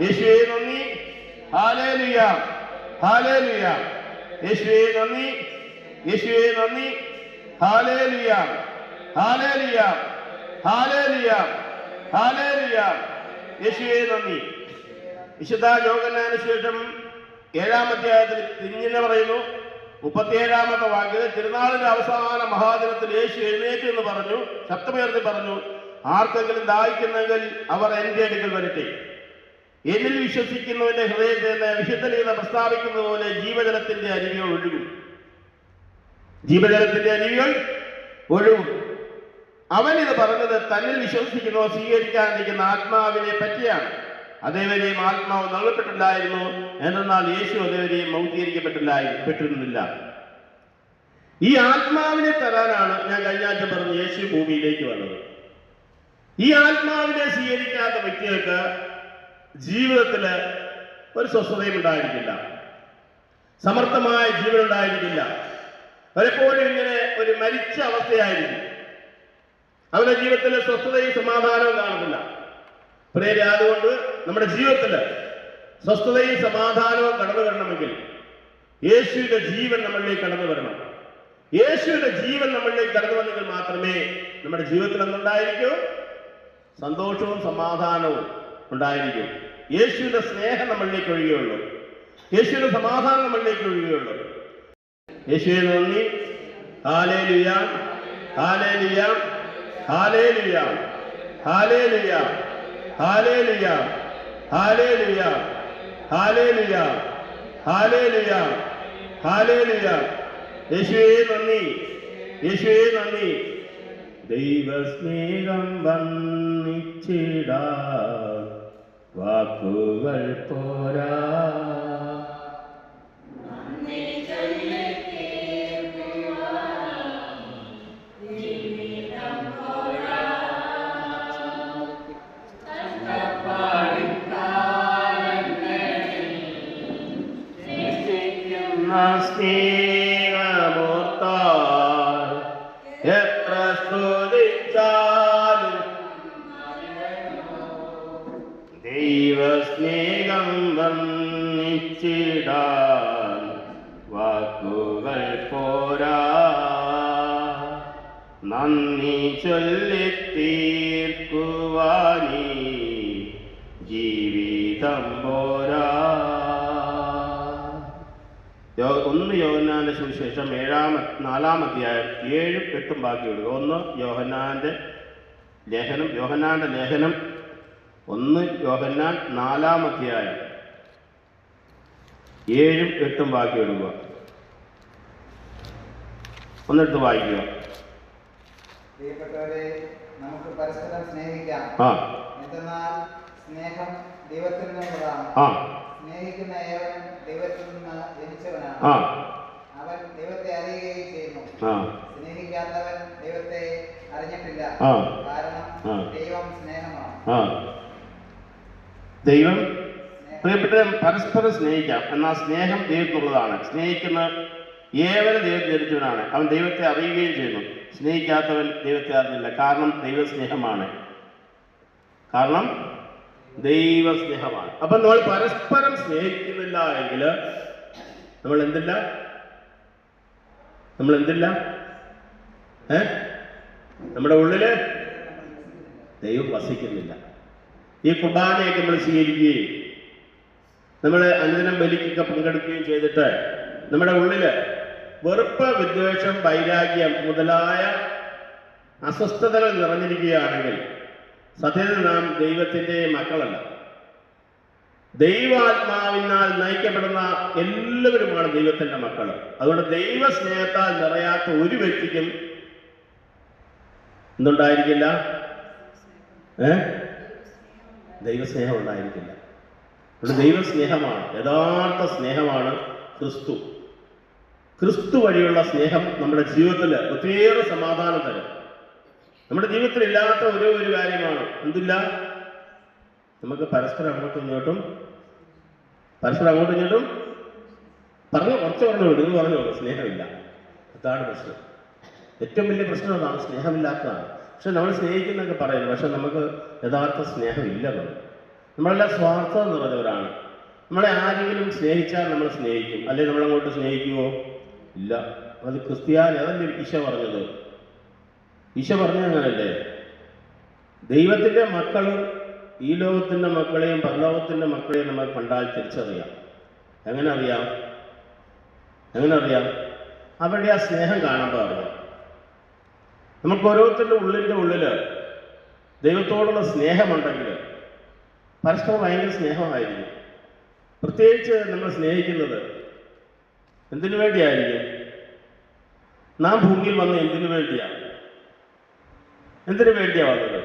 യേശുവേ നന്ദി, ഹല്ലേലൂയ, ഹല്ലേലൂയ. യേശുവേ നന്ദി, യേശുവേ നന്ദി, ഹല്ലേലൂയ, ഹല്ലേലൂയ, ഹല്ലേലൂയ, ഹല്ലേലൂയ. യേശുവേ നന്ദി. വിശുദ്ധ യോഹന്നാന് ശേഷം 7-ാം അധ്യായത്തിൽ ഇങ്ങനെ പറയുന്നു, 37-ാമത്തെ വാക്യത്തിൽ, തിരുനാളിന്റെ അവസാന മഹാദിനത്തിൽ യേശു എഴുന്നേറ്റ് എന്ന് പറഞ്ഞു, ശബ്ദമുയർത്തി പറഞ്ഞു, ആർക്കെങ്കിലും ദാഹിക്കുന്നെങ്കിൽ അവർ എന്റെ അടുക്കൽ വരട്ടെ. എന്നിൽ വിശ്വസിക്കുന്നവന്റെ ഹൃദയത്തിൽ നിന്ന് വിശുദ്ധ ലിഖിതം പ്രസ്താവിക്കുന്നത് പോലെ ജീവജലത്തിന്റെ അരുവികൾ ഒഴുകും. ജീവജലത്തിന്റെ അരുവികൾ ഒഴുകും. അവൻ ഇത് പറഞ്ഞത് തന്നിൽ വിശ്വസിക്കുന്നവർ സ്വീകരിക്കാനിരിക്കുന്ന ആത്മാവിനെ പറ്റിയാണ്. അതേവരെയും ആത്മാവ് നൽകപ്പെട്ടില്ലായിരുന്നു, എന്നാൽ യേശു അതേവരെയും മൗദ്ധീകരിക്കപ്പെട്ടിരുന്നില്ല. ഈ ആത്മാവിനെ തരാനാണ് ഞാൻ കഴിഞ്ഞ ആഴ്ച പറഞ്ഞു യേശു ഭൂമിയിലേക്ക് വന്നത്. ഈ ആത്മാവിനെ സ്വീകരിക്കാത്ത വ്യക്തികൾക്ക് ജീവിതത്തിൽ ഒരു സ്വസ്ഥതയും ഉണ്ടായിരിക്കില്ല, സമർത്ഥമായ ജീവൻ ഉണ്ടായിരിക്കില്ല. പലപ്പോഴും ഇങ്ങനെ ഒരു മരിച്ച അവസ്ഥയായിരിക്കും. അവരുടെ ജീവിതത്തിൽ സ്വസ്ഥതയും സമാധാനവും കാണുന്നില്ല. പ്രിയരെ, അതുകൊണ്ട് നമ്മുടെ ജീവിതത്തിൽ സ്വസ്ഥതയും സമാധാനവും കടന്നു വരണമെങ്കിൽ യേശുവിന്റെ ജീവൻ നമ്മളിലേക്ക് കടന്നു വരണം. യേശുവിന്റെ ജീവൻ നമ്മളിലേക്ക് കടന്നു വന്നെങ്കിൽ മാത്രമേ നമ്മുടെ ജീവിതത്തിൽ എന്തുണ്ടായിരിക്കൂ? സന്തോഷവും സമാധാനവും ഉണ്ടായിരിക്കും. യേശുവിന്റെ സ്നേഹം നമ്മളിലേക്ക് ഒഴുകുകയുള്ളൂ. യേശുവിന്റെ സമാധാനം നമ്മളിലേക്ക് ഒഴുകുകയുള്ളൂ. യേശുവേ നന്ദി, hallelujah, hallelujah, hallelujah, hallelujah, hallelujah, hallelujah, hallelujah, hallelujah, hallelujah. യേശുവേ നന്ദി, യേശുവേ നന്ദി. ദൈവസ്നേഹം വർണ്ണിച്ചിടാൻ വാക്കുകൾ പോരാ. സ്നേഹമോർത്താൽ എത്ര സ്തുതിച്ചാലും ദൈവസ്നേഹം വർണ്ണിച്ചിടാൻ വാക്കുകൾ പോരാ. നന്ദി ചൊല്ലിത്തീർക്കുവാനീ ജീവിതം പോരാ. 1 യോഹന്നാന്റെ സുവിശേഷം 4-ാം അധ്യായം 7-8 ബാക്കി വിടുക. 1 യോഹന്നാന്റെ ലേഖനം 1 യോഹന്നാൻ 4-ാം അധ്യായം 7-8 ബാക്കി വിടുക. ഒന്നെടുത്ത് വായിക്കുക. പ്രിയപ്പെട്ടവരെ, നമുക്ക് പരസ്പരം സ്നേഹിക്കാം. എന്തെന്നാൽ സ്നേഹം ദൈവത്തിൽ നിന്നുള്ളതാണ്. സ്നേഹിക്കുന്ന ഏവൻ ദൈവത്തിൽ നിന്ന് ജനിച്ചവനാണ്. അവൻ ദൈവത്തെ അറിയുകയും ചെയ്യുന്നു. സ്നേഹിക്കാത്തവൻ ദൈവത്തെ അറിഞ്ഞിട്ടില്ല, കാരണം ദൈവം സ്നേഹമാണ്. ദൈവം പ്രിയപ്പെട്ട പരസ്പരം സ്നേഹിക്കാം. എന്നാൽ സ്നേഹം ദൈവത്തിനുള്ളതാണ്. സ്നേഹിക്കുന്ന ഏവരും ദൈവം ജനിച്ചവനാണ്. അവൻ ദൈവത്തെ അറിയുകയും ചെയ്യുന്നു. സ്നേഹിക്കാത്തവൻ ദൈവത്തെ അറിഞ്ഞില്ല, കാരണം ദൈവസ്നേഹമാണ്. കാരണം ദൈവസ്നേഹമാണ്. അപ്പം നമ്മൾ പരസ്പരം സ്നേഹിക്കുന്നില്ല എങ്കിൽ നമ്മൾ എന്തില്ല നമ്മുടെ ഉള്ളില് ദൈവം വസിക്കുന്നില്ല. ഈ കുർബാനയൊക്കെ നമ്മൾ സ്വീകരിക്കുകയും നമ്മൾ അനുദിനം ബലിക്കൊക്കെ പങ്കെടുക്കുകയും ചെയ്തിട്ട് നമ്മുടെ ഉള്ളില് വെറുപ്പ്, വിദ്വേഷം, വൈരാഗ്യം മുതലായ അസ്വസ്ഥതകൾ നിറഞ്ഞിരിക്കുകയാണെങ്കിൽ സത്യത്തിൽ നാം ദൈവത്തിൻ്റെ മക്കളല്ല. ദൈവാത്മാവിനാൽ നയിക്കപ്പെടുന്ന എല്ലാവരുമാണ് ദൈവത്തിൻ്റെ മക്കൾ. അതുകൊണ്ട് ദൈവസ്നേഹത്താൽ നിറയാത്ത ഒരു വ്യക്തിക്കും എന്തുണ്ടായിരിക്കില്ല? ദൈവസ്നേഹം ഉണ്ടായിരിക്കില്ല. അതുകൊണ്ട് ദൈവസ്നേഹമാണ്, യഥാർത്ഥ സ്നേഹമാണ് ക്രിസ്തു. ക്രിസ്തു വഴിയുള്ള സ്നേഹം നമ്മുടെ ജീവിതത്തിൽ ഒത്തിരിയേറെ സമാധാനം തരും. നമ്മുടെ ജീവിതത്തിൽ ഇല്ലാത്ത ഒരു കാര്യമാണ് എന്തില്ല? നമുക്ക് പരസ്പരം അങ്ങോട്ടും ഇങ്ങോട്ടും പറഞ്ഞു പറഞ്ഞോളൂ. നിങ്ങൾ പറഞ്ഞോളൂ, സ്നേഹമില്ല. അതാണ് പ്രശ്നം. ഏറ്റവും വലിയ പ്രശ്നം അതാണ്, സ്നേഹമില്ലാത്തതാണ്. പക്ഷെ നമ്മൾ സ്നേഹിക്കുന്നൊക്കെ പറയുന്നു, പക്ഷെ നമുക്ക് യഥാർത്ഥ സ്നേഹമില്ല. നമ്മളെല്ലാം സ്വാർത്ഥം നിറഞ്ഞവരാണ്. നമ്മളെ ആരെങ്കിലും സ്നേഹിച്ചാൽ നമ്മൾ സ്നേഹിക്കും, അല്ലെങ്കിൽ നമ്മളങ്ങോട്ട് സ്നേഹിക്കുമോ? ഇല്ല. അത് ക്രിസ്ത്യാനി, അതല്ലേ ഈശോ പറഞ്ഞത്? ഈശോ പറഞ്ഞത് അങ്ങനല്ലേ? ദൈവത്തിൻ്റെ മക്കളും ഈ ലോകത്തിൻ്റെ മക്കളെയും പരലോകത്തിൻ്റെ മക്കളെയും നമ്മൾ കണ്ടാൽ തിരിച്ചറിയാം. എങ്ങനെ അറിയാം? അവരുടെ ആ സ്നേഹം കാണുമ്പോൾ അറിയാം. നമുക്ക് ഓരോരുത്തരുടെ ഉള്ളിൽ ദൈവത്തോടുള്ള സ്നേഹമുണ്ടെങ്കിൽ പരസ്പരം ഭയങ്കര സ്നേഹമായിരിക്കും. പ്രത്യേകിച്ച് നമ്മൾ സ്നേഹിക്കുന്നത് എന്തിനു വേണ്ടിയായിരിക്കും? നാം ഭൂമിയിൽ വന്ന് എന്തിനു വേണ്ടിയാണ് വന്നത്?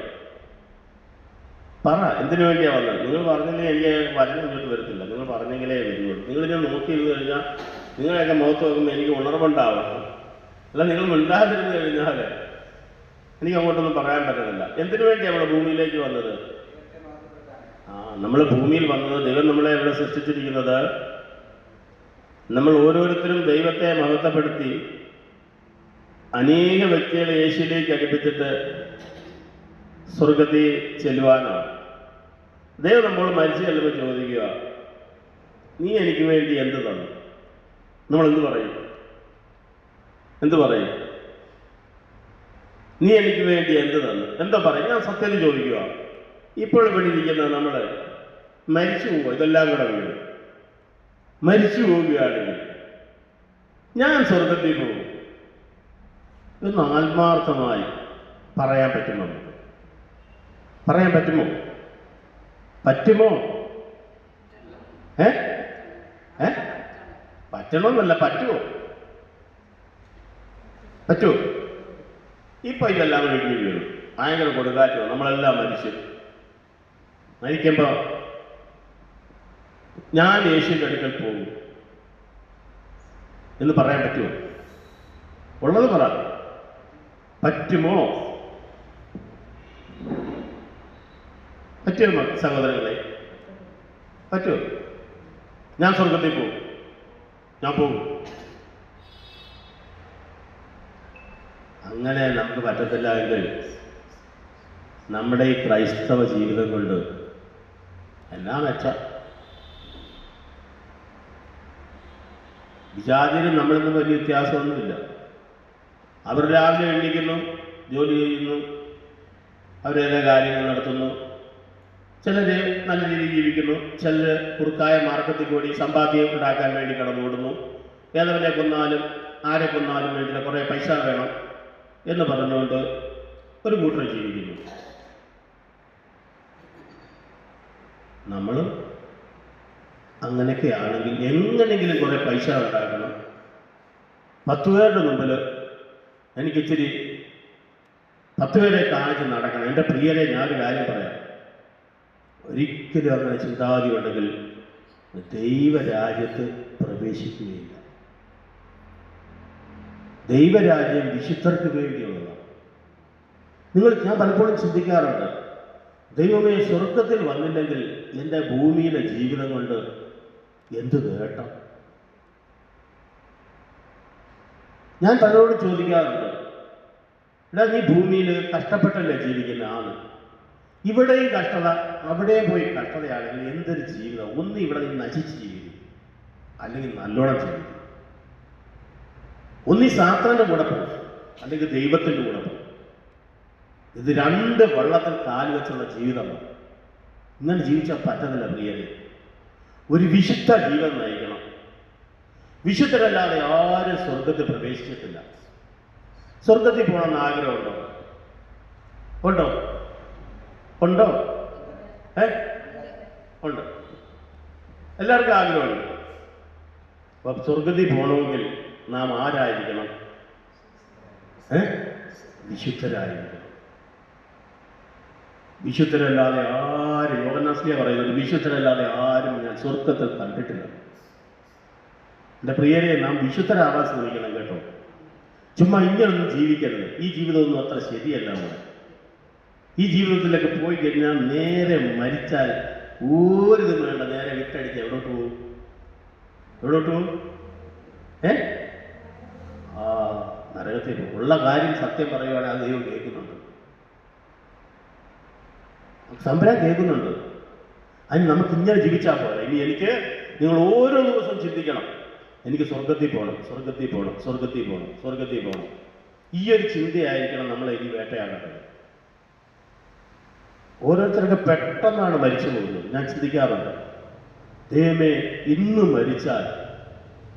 പറ, എന്തിനു വേണ്ടിയാണ് വന്നത്? നിങ്ങൾ പറഞ്ഞെങ്കിൽ എനിക്ക് വചനം ഇങ്ങോട്ട് വരത്തില്ല. നിങ്ങൾ പറഞ്ഞെങ്കിലേ വരുന്നുള്ളൂ. നിങ്ങളിനെ നോക്കിയിരുന്നു കഴിഞ്ഞാൽ നിങ്ങളെയൊക്കെ മുഖത്ത് നോക്കുമ്പോൾ എനിക്ക് ഉണർവുണ്ടാവണം. അല്ല, നിങ്ങൾ മിണ്ടാതിരുന്ന് കഴിഞ്ഞാൽ എനിക്ക് അങ്ങോട്ടൊന്നും പറയാൻ പറ്റുന്നില്ല. എന്തിനു വേണ്ടിയാണ് നമ്മൾ ഭൂമിയിലേക്ക് വന്നത്? നമ്മൾ ഭൂമിയിൽ വന്നത്, ദൈവം നമ്മളെ ഇവിടെ സൃഷ്ടിച്ചിരിക്കുന്നത്, നമ്മൾ ഓരോരുത്തരും ദൈവത്തെ മഹത്വപ്പെടുത്തി അനേക വ്യക്തികളെ യേശുവിലേക്ക് അടുപ്പിച്ചിട്ട് സ്വർഗത്തിൽ ചെല്ലുവാനാണ്. ദൈവം നമ്മൾ മരിച്ചു ചെല്ലുമ്പോൾ ചോദിക്കുക, നീ എനിക്ക് വേണ്ടി എന്ത് തന്നു? നമ്മൾ എന്ത് പറയും? നീ എനിക്ക് വേണ്ടി എന്ത് തന്നു? എന്താ പറയും? ഞാൻ സത്യത്തിൽ ചോദിക്കുക, ഇപ്പോൾ ഇവിടെ ഇരിക്കുന്ന നമ്മൾ മരിച്ചു പോവുക, ഇതെല്ലാം കൂടെ വീഴും. മരിച്ചു പോവുകയാണെങ്കിൽ ഞാൻ സ്വർഗത്തിൽ പോകും എന്ന് ആത്മാർത്ഥമായി പറയാൻ പറ്റുമോ? പറ്റണമെന്നല്ല, പറ്റുമോ? ഇപ്പൊ ഇതെല്ലാം വീട്ടിൽ വീഴും. ഭയങ്കര കൊടുക്കാറ്റോ, നമ്മളെല്ലാം മരിക്കുമ്പോ ഞാൻ യേശുവിൻ്റെ അടുക്കൽ പോകും എന്ന് പറയാൻ പറ്റുമോ? ഉള്ളത് പറ, പറ്റുമോ? പറ്റുമോ സഹോദരങ്ങളെ? പറ്റുമോ? ഞാൻ സ്വർഗത്തിൽ പോകും, ഞാൻ പോകും. അങ്ങനെ നമുക്ക് പറ്റത്തില്ല എങ്കിൽ നമ്മുടെ ഈ ക്രൈസ്തവ ജീവിതം കൊണ്ട് എന്നാ മെച്ച? വിജാതിനും നമ്മളിന്ന് വലിയ വ്യത്യാസമൊന്നുമില്ല. അവർ രാവിലെ എണ്ണിക്കുന്നു, ജോലി ചെയ്യുന്നു, അവരേറെ കാര്യങ്ങൾ നടത്തുന്നു. ചിലർ നല്ല രീതിയിൽ ജീവിക്കുന്നു, ചിലർ കുറുക്കായ മാർഗത്തിൽ കൂടി സമ്പാദ്യം ഉണ്ടാക്കാൻ വേണ്ടി കടന്നുകൂടുന്നു. ഏതവരെ കൊന്നാലും ആരെ കൊന്നാലും വേണ്ടില്ല, കുറേ പൈസ വേണം എന്ന് പറഞ്ഞുകൊണ്ട് ഒരു കൂട്ടർ ജീവിക്കുന്നു. നമ്മളും അങ്ങനെയൊക്കെയാണെങ്കിൽ എങ്ങനെയെങ്കിലും കുറേ പൈസ ഉണ്ടാക്കണം. 10 പേരുടെ മുമ്പിൽ എനിക്കിച്ചിരി 10 പേരെ കാണിച്ച് നടക്കണം. എൻ്റെ പ്രിയരെ, ഞാനൊരു കാര്യം പറയാം. ഒരിക്കലും അങ്ങനെ ചിന്താഗതി ഉണ്ടെങ്കിൽ ദൈവരാജ്യത്ത് പ്രവേശിക്കുകയില്ല. ദൈവരാജ്യം വിശുദ്ധർക്ക് വേണ്ടിയുള്ളതാണ്. ഞാൻ പലപ്പോഴും ചിന്തിക്കാറുണ്ട്, ദൈവമേ, സ്വർഗത്തിൽ വന്നില്ലെങ്കിൽ എൻ്റെ ഭൂമിയിലെ ജീവിതം കൊണ്ട് എന്ത് നേട്ടം? ഞാൻ പലരോടും ചോദിക്കാറുണ്ട്, എടാ, നീ ഭൂമിയിൽ കഷ്ടപ്പെട്ടല്ലേ ജീവിക്കുന്ന ആള്, ഇവിടെയും കഷ്ടത അവിടെയും പോയി കഷ്ടതയാണെങ്കിൽ എന്തൊരു ജീവിതം? ഒന്ന് ഇവിടെ നിന്ന് നശിച്ച് ജീവിക്കും, അല്ലെങ്കിൽ നല്ലോണം ജീവിക്കും. ഒന്ന് ഈ സാത്താൻ്റെ കൂടെ പോകും, അല്ലെങ്കിൽ ദൈവത്തിൻ്റെ കൂടെ പോകും. ഇത് രണ്ട് വള്ളത്തിൽ കാല് വെച്ചുള്ള ജീവിതമാണ്. ഇങ്ങനെ ജീവിച്ചാൽ പറ്റത്തില്ല പ്രിയരെ. ഒരു വിശുദ്ധ ജീവിതം നയിക്കണം. വിശുദ്ധരല്ലാതെ ആരും സ്വർഗത്തിൽ പ്രവേശിച്ചിട്ടില്ല. സ്വർഗത്തിൽ പോകണമെന്ന് ആഗ്രഹമുണ്ടോ? ഉണ്ടോ? ഉണ്ടോ? ഉണ്ട്. എല്ലാവർക്കും ആഗ്രഹമുണ്ട്. അപ്പൊ സ്വർഗത്തിൽ പോകണമെങ്കിൽ നാം ആരായിരിക്കണം? വിശുദ്ധരായിരിക്കണം. വിശുദ്ധരല്ലാതെ ആരും, യോഹന്നാസ്ലീഹ പറയുന്നത്, വിശുദ്ധരല്ലാതെ ആരും ഞാൻ സ്വർഗത്തിൽ കണ്ടിട്ടില്ല. എൻ്റെ പ്രിയരെ, നാം വിശുദ്ധരാവാൻ ശ്രമിക്കണം കേട്ടോ. ചുമ്മാ ഇങ്ങനൊന്നും ജീവിക്കരുത്. ഈ ജീവിതമൊന്നും അത്ര ശരിയല്ല. നമ്മുടെ ഈ ജീവിതത്തിലൊക്കെ പോയി കഴിഞ്ഞാൽ നേരെ മരിച്ചാൽ ഒരിതും വേണ്ട, നേരെ വിട്ടടിച്ച് എവിടോട്ട് പോകും? എവിടോട്ട് പോകും? നരകത്തിൽ പോകും. ഉള്ള കാര്യം സത്യം പറയുവാണെങ്കിൽ അത് ദൈവം കേൾക്കുന്നുണ്ട്, സംഭരം കേൾക്കുന്നുണ്ട്. അതിന് നമുക്ക് ഇങ്ങനെ ജീവിച്ചാൽ പോലെ. ഇനി എനിക്ക്, നിങ്ങൾ ഓരോ ദിവസവും ചിന്തിക്കണം, എനിക്ക് സ്വർഗത്തിൽ പോകണം, സ്വർഗത്തിൽ പോകണം, സ്വർഗത്തിൽ പോകണം, സ്വർഗത്തിൽ പോകണം. ഈ ഒരു ചിന്തയായിരിക്കണം നമ്മളെ ഇനി വേട്ടയാടേണ്ടത്. ഓരോരുത്തരൊക്കെ പെട്ടെന്നാണ് മരിച്ചു പോകുന്നത്. ഞാൻ ചിന്തിക്കാറുണ്ട്, ദൈവമേ, ഇന്ന് മരിച്ചാൽ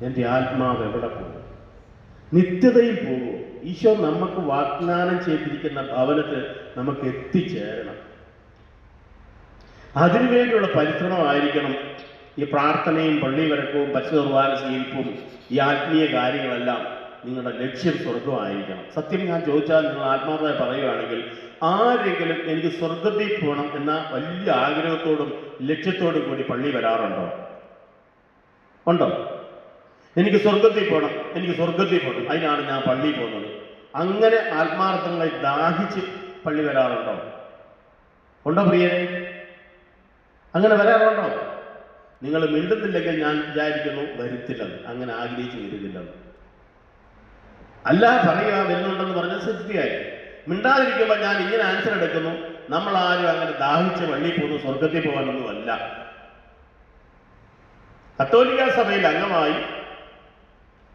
എൻ്റെ ആത്മാവ് എവിടെ പോകും? നിത്യതയിൽ പോകുമോ? ഈശോ നമുക്ക് വാഗ്ദാനം ചെയ്തിരിക്കുന്ന ഭവനത്തിൽ നമുക്ക് എത്തിച്ചേരണം. അതിനുവേണ്ടിയുള്ള പരിശ്രമമായിരിക്കണം ഈ പ്രാർത്ഥനയും പള്ളി വരക്കവും പരിശുദ്ധ കുർബാന സ്വീകരിപ്പും ഈ ആത്മീയ കാര്യങ്ങളെല്ലാം. നിങ്ങളുടെ ലക്ഷ്യം സ്വർഗമായിരിക്കണം. സത്യം ഞാൻ ചോദിച്ചാൽ, നിങ്ങൾ ആത്മാർത്ഥമായി പറയുകയാണെങ്കിൽ, ആരെങ്കിലും എനിക്ക് സ്വർഗത്തിൽ പോകണം എന്ന വലിയ ആഗ്രഹത്തോടും ലക്ഷ്യത്തോടും കൂടി പള്ളി വരാറുണ്ടോ? ഉണ്ടോ? എനിക്ക് സ്വർഗത്തിൽ പോകണം, എനിക്ക് സ്വർഗത്തിൽ പോകണം, അതിനാണ് ഞാൻ പള്ളിയിൽ പോകുന്നത്. അങ്ങനെ ആത്മാർത്ഥങ്ങളെ ദാഹിച്ച് പള്ളി വരാറുണ്ടോ? ഉണ്ടോ പ്രിയരെ? അങ്ങനെ വരാറുണ്ടോ? നിങ്ങൾ മിണ്ടുന്നില്ലെങ്കിൽ ഞാൻ വിചാരിക്കുന്നു വരുത്തില്ലെന്ന്, അങ്ങനെ ആഗ്രഹിച്ച് വരുന്നില്ലെന്ന്. അല്ല പറയുക വരുന്നുണ്ടെന്ന് പറഞ്ഞ സത്യമായി. മിണ്ടാതിരിക്കുമ്പോൾ ഞാൻ ഇങ്ങനെ ആൻസർ എടുക്കുന്നു. നമ്മളാരും അങ്ങനെ ദാഹിച്ച് പള്ളിയിൽ പോകുന്നു സ്വർഗത്തിൽ പോകാനൊന്നും അല്ല. കത്തോലിക്ക സഭയിൽ അംഗമായി,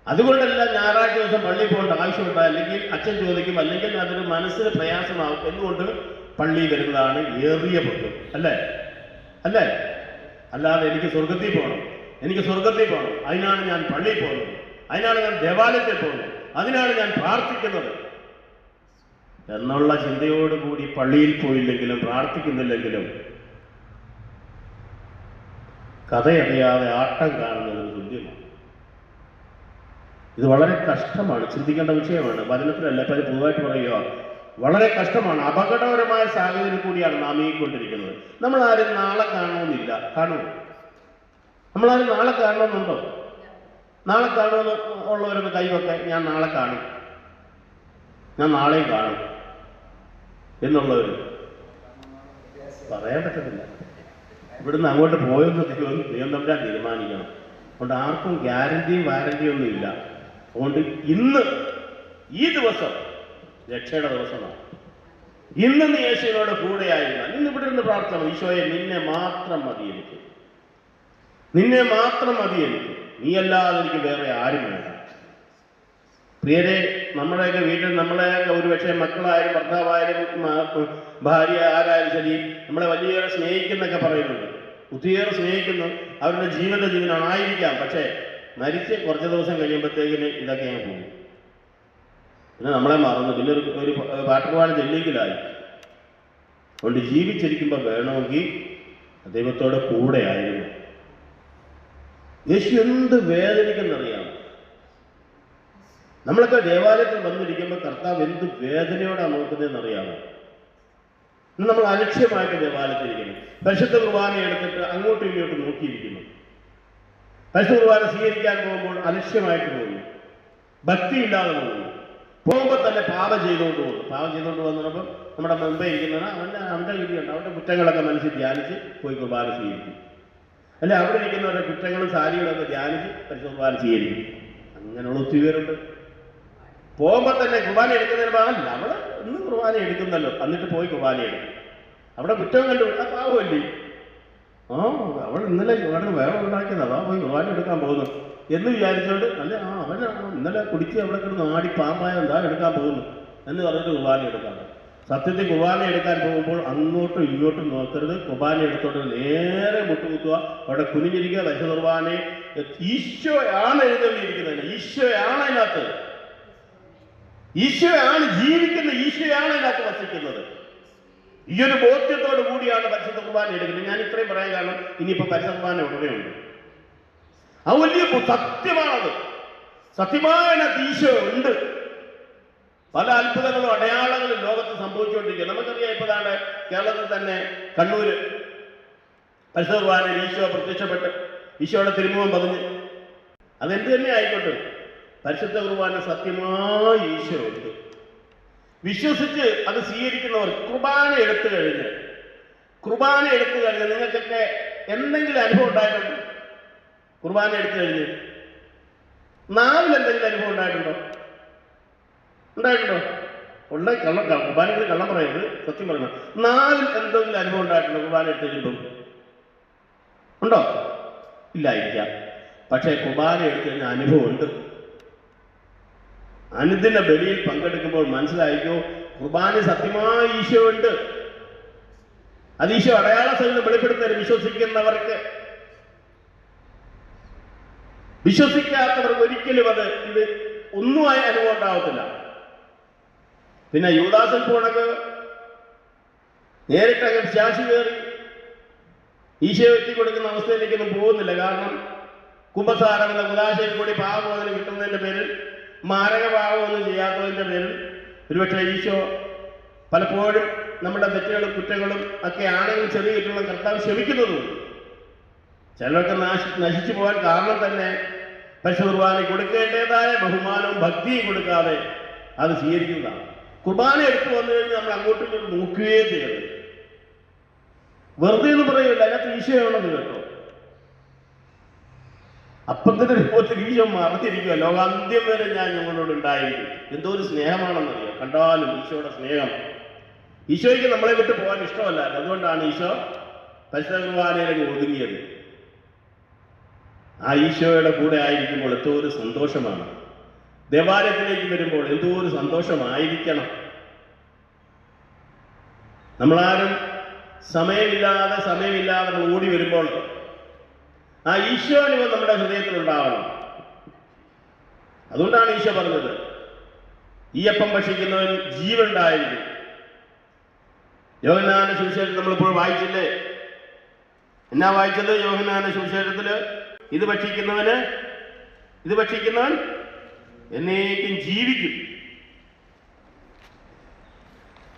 അതുകൊണ്ടല്ല ഞായറാഴ്ച ദിവസം പള്ളിയിൽ പോകേണ്ട ആവശ്യമുണ്ട്, അല്ലെങ്കിൽ അച്ഛൻ ചോദിക്കും, അല്ലെങ്കിൽ അതൊരു മനസ്സിന് പ്രയാസമാകും എന്നുകൊണ്ട് പള്ളി വരുന്നതാണ് ഏറിയ പങ്കും. അല്ലേ? അല്ലേ? അല്ലാതെ എനിക്ക് സ്വർഗത്തിൽ പോകണം, എനിക്ക് സ്വർഗത്തിൽ പോകണം, അതിനാണ് ഞാൻ പള്ളിയിൽ പോകുന്നത്, അതിനാണ് ഞാൻ ദേവാലയത്തിൽ പോകുന്നത്, അതിനാണ് ഞാൻ പ്രാർത്ഥിക്കുന്നത് എന്നുള്ള ചിന്തയോടുകൂടി പള്ളിയിൽ പോയില്ലെങ്കിലും പ്രാർത്ഥിക്കുന്നില്ലെങ്കിലും കഥയറിയാതെ ആട്ടം കാണുന്നതിന് തുല്യമാണ്. ഇത് വളരെ കഷ്ടമാണ്, ചിന്തിക്കേണ്ട വിഷയമാണ്. വചനത്തിലല്ല, ഇപ്പം അത് പൊതുവായിട്ട് പറയുക, വളരെ കഷ്ടമാണ്. അപകടകരമായ സാഹചര്യം കൂടിയാണ് നാം നീങ്ങിക്കൊണ്ടിരിക്കുന്നത്. നമ്മളാരും നാളെ കാണണമെന്നില്ല. കാണുമോ? നമ്മളാരും നാളെ കാണണമെന്നുണ്ടോ? നാളെ കാണുമെന്ന് ഉള്ളവരൊന്ന് കൈവൊക്കെ, ഞാൻ നാളെ കാണും, ഞാൻ നാളെയും കാണും എന്നുള്ളവർ പറയാൻ പറ്റത്തില്ല. ഇവിടുന്ന് അങ്ങോട്ട് പോയെന്ന് ദൈവം തമ്പുരാൻ തീരുമാനിക്കണം. അതുകൊണ്ട് ആർക്കും ഗ്യാരണ്ടിയും വാരണ്ടിയും ഒന്നും ഇല്ല. അതുകൊണ്ട് ഇന്ന് ഈ ദിവസം രക്ഷയുടെ ദിവസമാണ്. ഇന്ന് നീ യേശുവിനോട് കൂടെയായിരുന്നാൽ, ഇന്ന് ഇവിടെ നിന്ന് പ്രാർത്ഥന, ഈശോയെ നിന്നെ മാത്രം മതി എനിക്ക്, നിന്നെ മാത്രം മതി എനിക്ക്, നീയല്ലാതെ എനിക്ക് വേറെ ആരും വേണ്ട. പ്രിയരെ, നമ്മുടെയൊക്കെ വീട്ടിൽ നമ്മളെയൊക്കെ ഒരുപക്ഷെ മക്കളായാലും ഭർത്താവായാലും ഭാര്യ ആരായാലും ശരി, നമ്മളെ വലിയേറെ സ്നേഹിക്കുന്നൊക്കെ പറയുന്നുണ്ട്, ഒത്തിരിയേറെ സ്നേഹിക്കുന്നു, അവരുടെ ജീവനായിരിക്കാം. പക്ഷേ മരിച്ച് കുറച്ച് ദിവസം കഴിയുമ്പോഴത്തേക്കിന് ഇതൊക്കെ ഞാൻ പോകും, പിന്നെ നമ്മളെ മറന്നു, പിന്നെ ഒരു പാട്ടുപാട് ചെല്ലിക്കലായി. അതുകൊണ്ട് ജീവിച്ചിരിക്കുമ്പോൾ വേണമെങ്കിൽ ദൈവത്തോടെ കൂടെ ആയിരുന്നു. യേശു എന്ത് വേദനിക്കുന്നറിയാം. നമ്മളൊക്കെ ദേവാലയത്തിൽ വന്നിരിക്കുമ്പോൾ കർത്താവ് എന്ത് വേദനയോടാണ് നോക്കുന്നതെന്ന് അറിയാമോ? ഇന്ന് നമ്മൾ അലക്ഷ്യമായിട്ട് ദേവാലയത്തിരിക്കുന്നു. പരിശുദ്ധ കുർബാന എടുത്തിട്ട് അങ്ങോട്ടും ഇങ്ങോട്ടും നോക്കിയിരിക്കുന്നു. പരിശുദ്ധ കുർബാന സ്വീകരിക്കാൻ പോകുമ്പോൾ അലക്ഷ്യമായിട്ട് പോകുന്നു, ഭക്തിയില്ലാതെ പോകുന്നു. പോകുമ്പോൾ തന്നെ പാപം ചെയ്തുകൊണ്ട് പോകുന്നു. പാപം ചെയ്തുകൊണ്ട് വന്നപ്പോൾ നമ്മുടെ മുമ്പേ ഇരിക്കുന്നവന് അവൻ്റെ വിധിയുണ്ട്, അവൻ്റെ കുറ്റങ്ങളൊക്കെ മനസ്സിൽ ധ്യാനിച്ച് പോയി കുർബാന സ്വീകരിക്കും. അല്ലെ അവിടെ ഇരിക്കുന്നവരുടെ കുറ്റങ്ങളും സാരികളൊക്കെ ധ്യാനിച്ച് പരിശുദ്ധ കുർബാന സ്വീകരിക്കും. അങ്ങനെയുള്ള ഒത്തിരി പേരുണ്ട്. പോകുമ്പോൾ തന്നെ കുർബാന എടുക്കുന്നതിന് പകരം നമ്മൾ ഇന്ന് കുർബാന എടുക്കുന്നല്ലോ, എന്നിട്ട് പോയി കുർബാന എടുക്കും. അവിടെ കുറ്റം കണ്ടു ആ പാവമല്ലേ, അവൾ ഇന്നലെ ഇവിടെ വേറെ ഉണ്ടാക്കിയത്, അതാ പോയി കുർബാന എടുക്കാൻ പോകുന്നു. എന്ന് വിചാരിച്ചുകൊണ്ട് അല്ല അവൻ ഇന്നലെ കുടിച്ച് അവിടെ കിടന്ന് ആടി പാമ്പായ എന്താ എടുക്കാൻ പോകുന്നു എന്ന് പറഞ്ഞിട്ട് കുർബാന എടുക്കാം. സത്യത്തിൽ കുർബാന എടുക്കാൻ പോകുമ്പോൾ അങ്ങോട്ടും ഇങ്ങോട്ടും നോക്കരുത്. കുർബാന എടുത്തോണ്ട് നേരെ മുട്ടുകുത്തുക, അവിടെ കുനിഞ്ഞിരിക്കുക. പരിശുദ്ധ കുർബാനയെ ഈശോയാണ് എഴുന്നള്ളിയിരിക്കുന്നത്, ഈശോയാണ് അതിനകത്ത്, ഈശോയാണ് ജീവിക്കുന്നത്, ഈശോയാണ് അതിനകത്ത് വസിക്കുന്നത്. ഈ ഒരു ബോധ്യത്തോടു കൂടിയാണ് പരിശുദ്ധ കുർബാന എടുക്കുന്നത്. ഞാൻ ഇത്രയും പറയാൻ കാരണം ഇനിയിപ്പോ പരിശുദ്ധ കുർബാന ഉടനെ ഉണ്ട്. ആ വലിയ സത്യമാണത്. സത്യമായ ഈശോ ഉണ്ട്. പല അത്ഭുതങ്ങളും അടയാളങ്ങളും ലോകത്ത് സംഭവിച്ചുകൊണ്ടിരിക്കുക. നമുക്കറിയാം, ഇപ്പോഴാണ് കേരളത്തിൽ തന്നെ കണ്ണൂര് പരിശുദ്ധ കുർബാനയിൽ ഈശോ പ്രത്യക്ഷപ്പെട്ട് ഈശോയുടെ തിരുമുഖം പതിഞ്ഞ്. അതെന്ത് തന്നെ ആയിക്കോട്ടെ, പരിശുദ്ധ കുർബാന സത്യമായ ഈശോ ഉണ്ട്. വിശ്വസിച്ച് അത് സ്വീകരിക്കുന്നവർ കുർബാന എടുത്തു കഴിഞ്ഞ് നിങ്ങൾക്കൊക്കെ എന്തെങ്കിലും അനുഭവം ഉണ്ടായിട്ടുണ്ടോ? കുർബാന എടുത്തു കഴിഞ്ഞ് നാവിൽ എന്തെങ്കിലും അനുഭവം ഉണ്ടായിട്ടുണ്ടോ? ഉണ്ടെങ്കിൽ കുർബാനയിൽ കള്ളം പറയരുത്, സത്യം പറയണം. നാവിൽ എന്തെങ്കിലും അനുഭവം ഉണ്ടായിട്ടുണ്ടോ? കുർബാന എടുത്തു കഴിയുമ്പോൾ ഉണ്ടോ? ഇല്ലായിരിക്കാം. പക്ഷേ കുർബാന എടുത്തു കഴിഞ്ഞ അനുഭവം ഉണ്ട്. അനുദിന ബലിയിൽ പങ്കെടുക്കുമ്പോൾ മനസ്സിലായിക്കോ, കുർബാന സത്യമായ ഈശോ ഉണ്ട്. അത് ഈശോ അടയാള സഹിതം വെളിപ്പെടുത്തരുത് വിശ്വസിക്കുന്നവർക്ക്. വിശ്വസിക്കാത്തവർക്ക് ഒരിക്കലും ഇത് ഒന്നുമായി അനുഭവം ഉണ്ടാവത്തില്ല. പിന്നെ യൂദാസിൽ പോണക്ക് നേരിട്ട് അങ്ങ് ശാശി കയറി ഈശോയെ എത്തിക്കൊടുക്കുന്ന അവസ്ഥയിലേക്കൊന്നും പോകുന്നില്ല. കാരണം കുംഭസാരം എന്ന കുദാശയിൽ കൂടി പാപമോചനം കിട്ടുന്നതിന്റെ പേരിൽ, മാരകഭാവമൊന്നും ചെയ്യാത്തതിന്റെ പേരിൽ ഒരുപക്ഷെ ഈശോ പലപ്പോഴും നമ്മുടെ തെറ്റുകളും കുറ്റങ്ങളും ഒക്കെ ആണെങ്കിലും ചെറിയ കുറ്റങ്ങളും കർത്താവ് ക്ഷമിക്കുന്നതും. ചിലർക്ക് നശിച്ചു പോകാൻ കാരണം തന്നെ പരിശുദ്ധ കുർബാന കൊടുക്കേണ്ടതായ ബഹുമാനവും ഭക്തിയും കൊടുക്കാതെ അത് സ്വീകരിക്കുന്നതാണ്. കുർബാന എടുത്തു വന്നു കഴിഞ്ഞാൽ നമ്മൾ അങ്ങോട്ടും ഇങ്ങോട്ടും നോക്കുകയേ ചെയ്യരുത്. വെറുതെ എന്ന് പറയില്ല, അതിനകത്ത് ഈശോയാണെന്ന് കേട്ടോ. അപ്പത്തിന്റെ രൂപത്തിൽ ഈശോ മറന്നിരിക്കുക. ലോകാന്ത്യം വരെ ഞാൻ ഞങ്ങളോട് ഉണ്ടായിരിക്കും. എന്തോ ഒരു സ്നേഹമാണെന്നറിയാം. കണ്ടാലും ഈശോയുടെ സ്നേഹം. ഈശോയ്ക്ക് നമ്മളെ വിട്ട് പോകാൻ ഇഷ്ടമല്ല. അതുകൊണ്ടാണ് ഈശോ പരിശുദ്ധ കുർബാനയിലേക്ക് ഒതുങ്ങിയത്. ആ ഈശോയുടെ കൂടെ ആയിരിക്കുമ്പോൾ എന്തോ ഒരു സന്തോഷമാണ്. ദേവാലയത്തിലേക്ക് വരുമ്പോൾ എന്തോ ഒരു സന്തോഷമായിരിക്കണം. നമ്മളാരും സമയമില്ലാതെ നമ്മൾ ഓടി വരുമ്പോൾ ആ ഈശോ അനുഭവം നമ്മുടെ ഹൃദയത്തിൽ ഉണ്ടാവണം. അതുകൊണ്ടാണ് ഈശോ പറഞ്ഞത്, ഈ അപ്പം ഭക്ഷിക്കുന്നവൻ ജീവൻ ഉണ്ടായിരിക്കും. യോഹന്നാന്റെ സുവിശേഷത്തിൽ നമ്മളിപ്പോൾ വായിച്ചില്ലേ? എന്നാ വായിച്ചത്? യോഹന്നാന്റെ സുവിശേഷത്തില് ഇത് ഭക്ഷിക്കുന്നവൻ എന്നേക്കും ജീവിക്കും,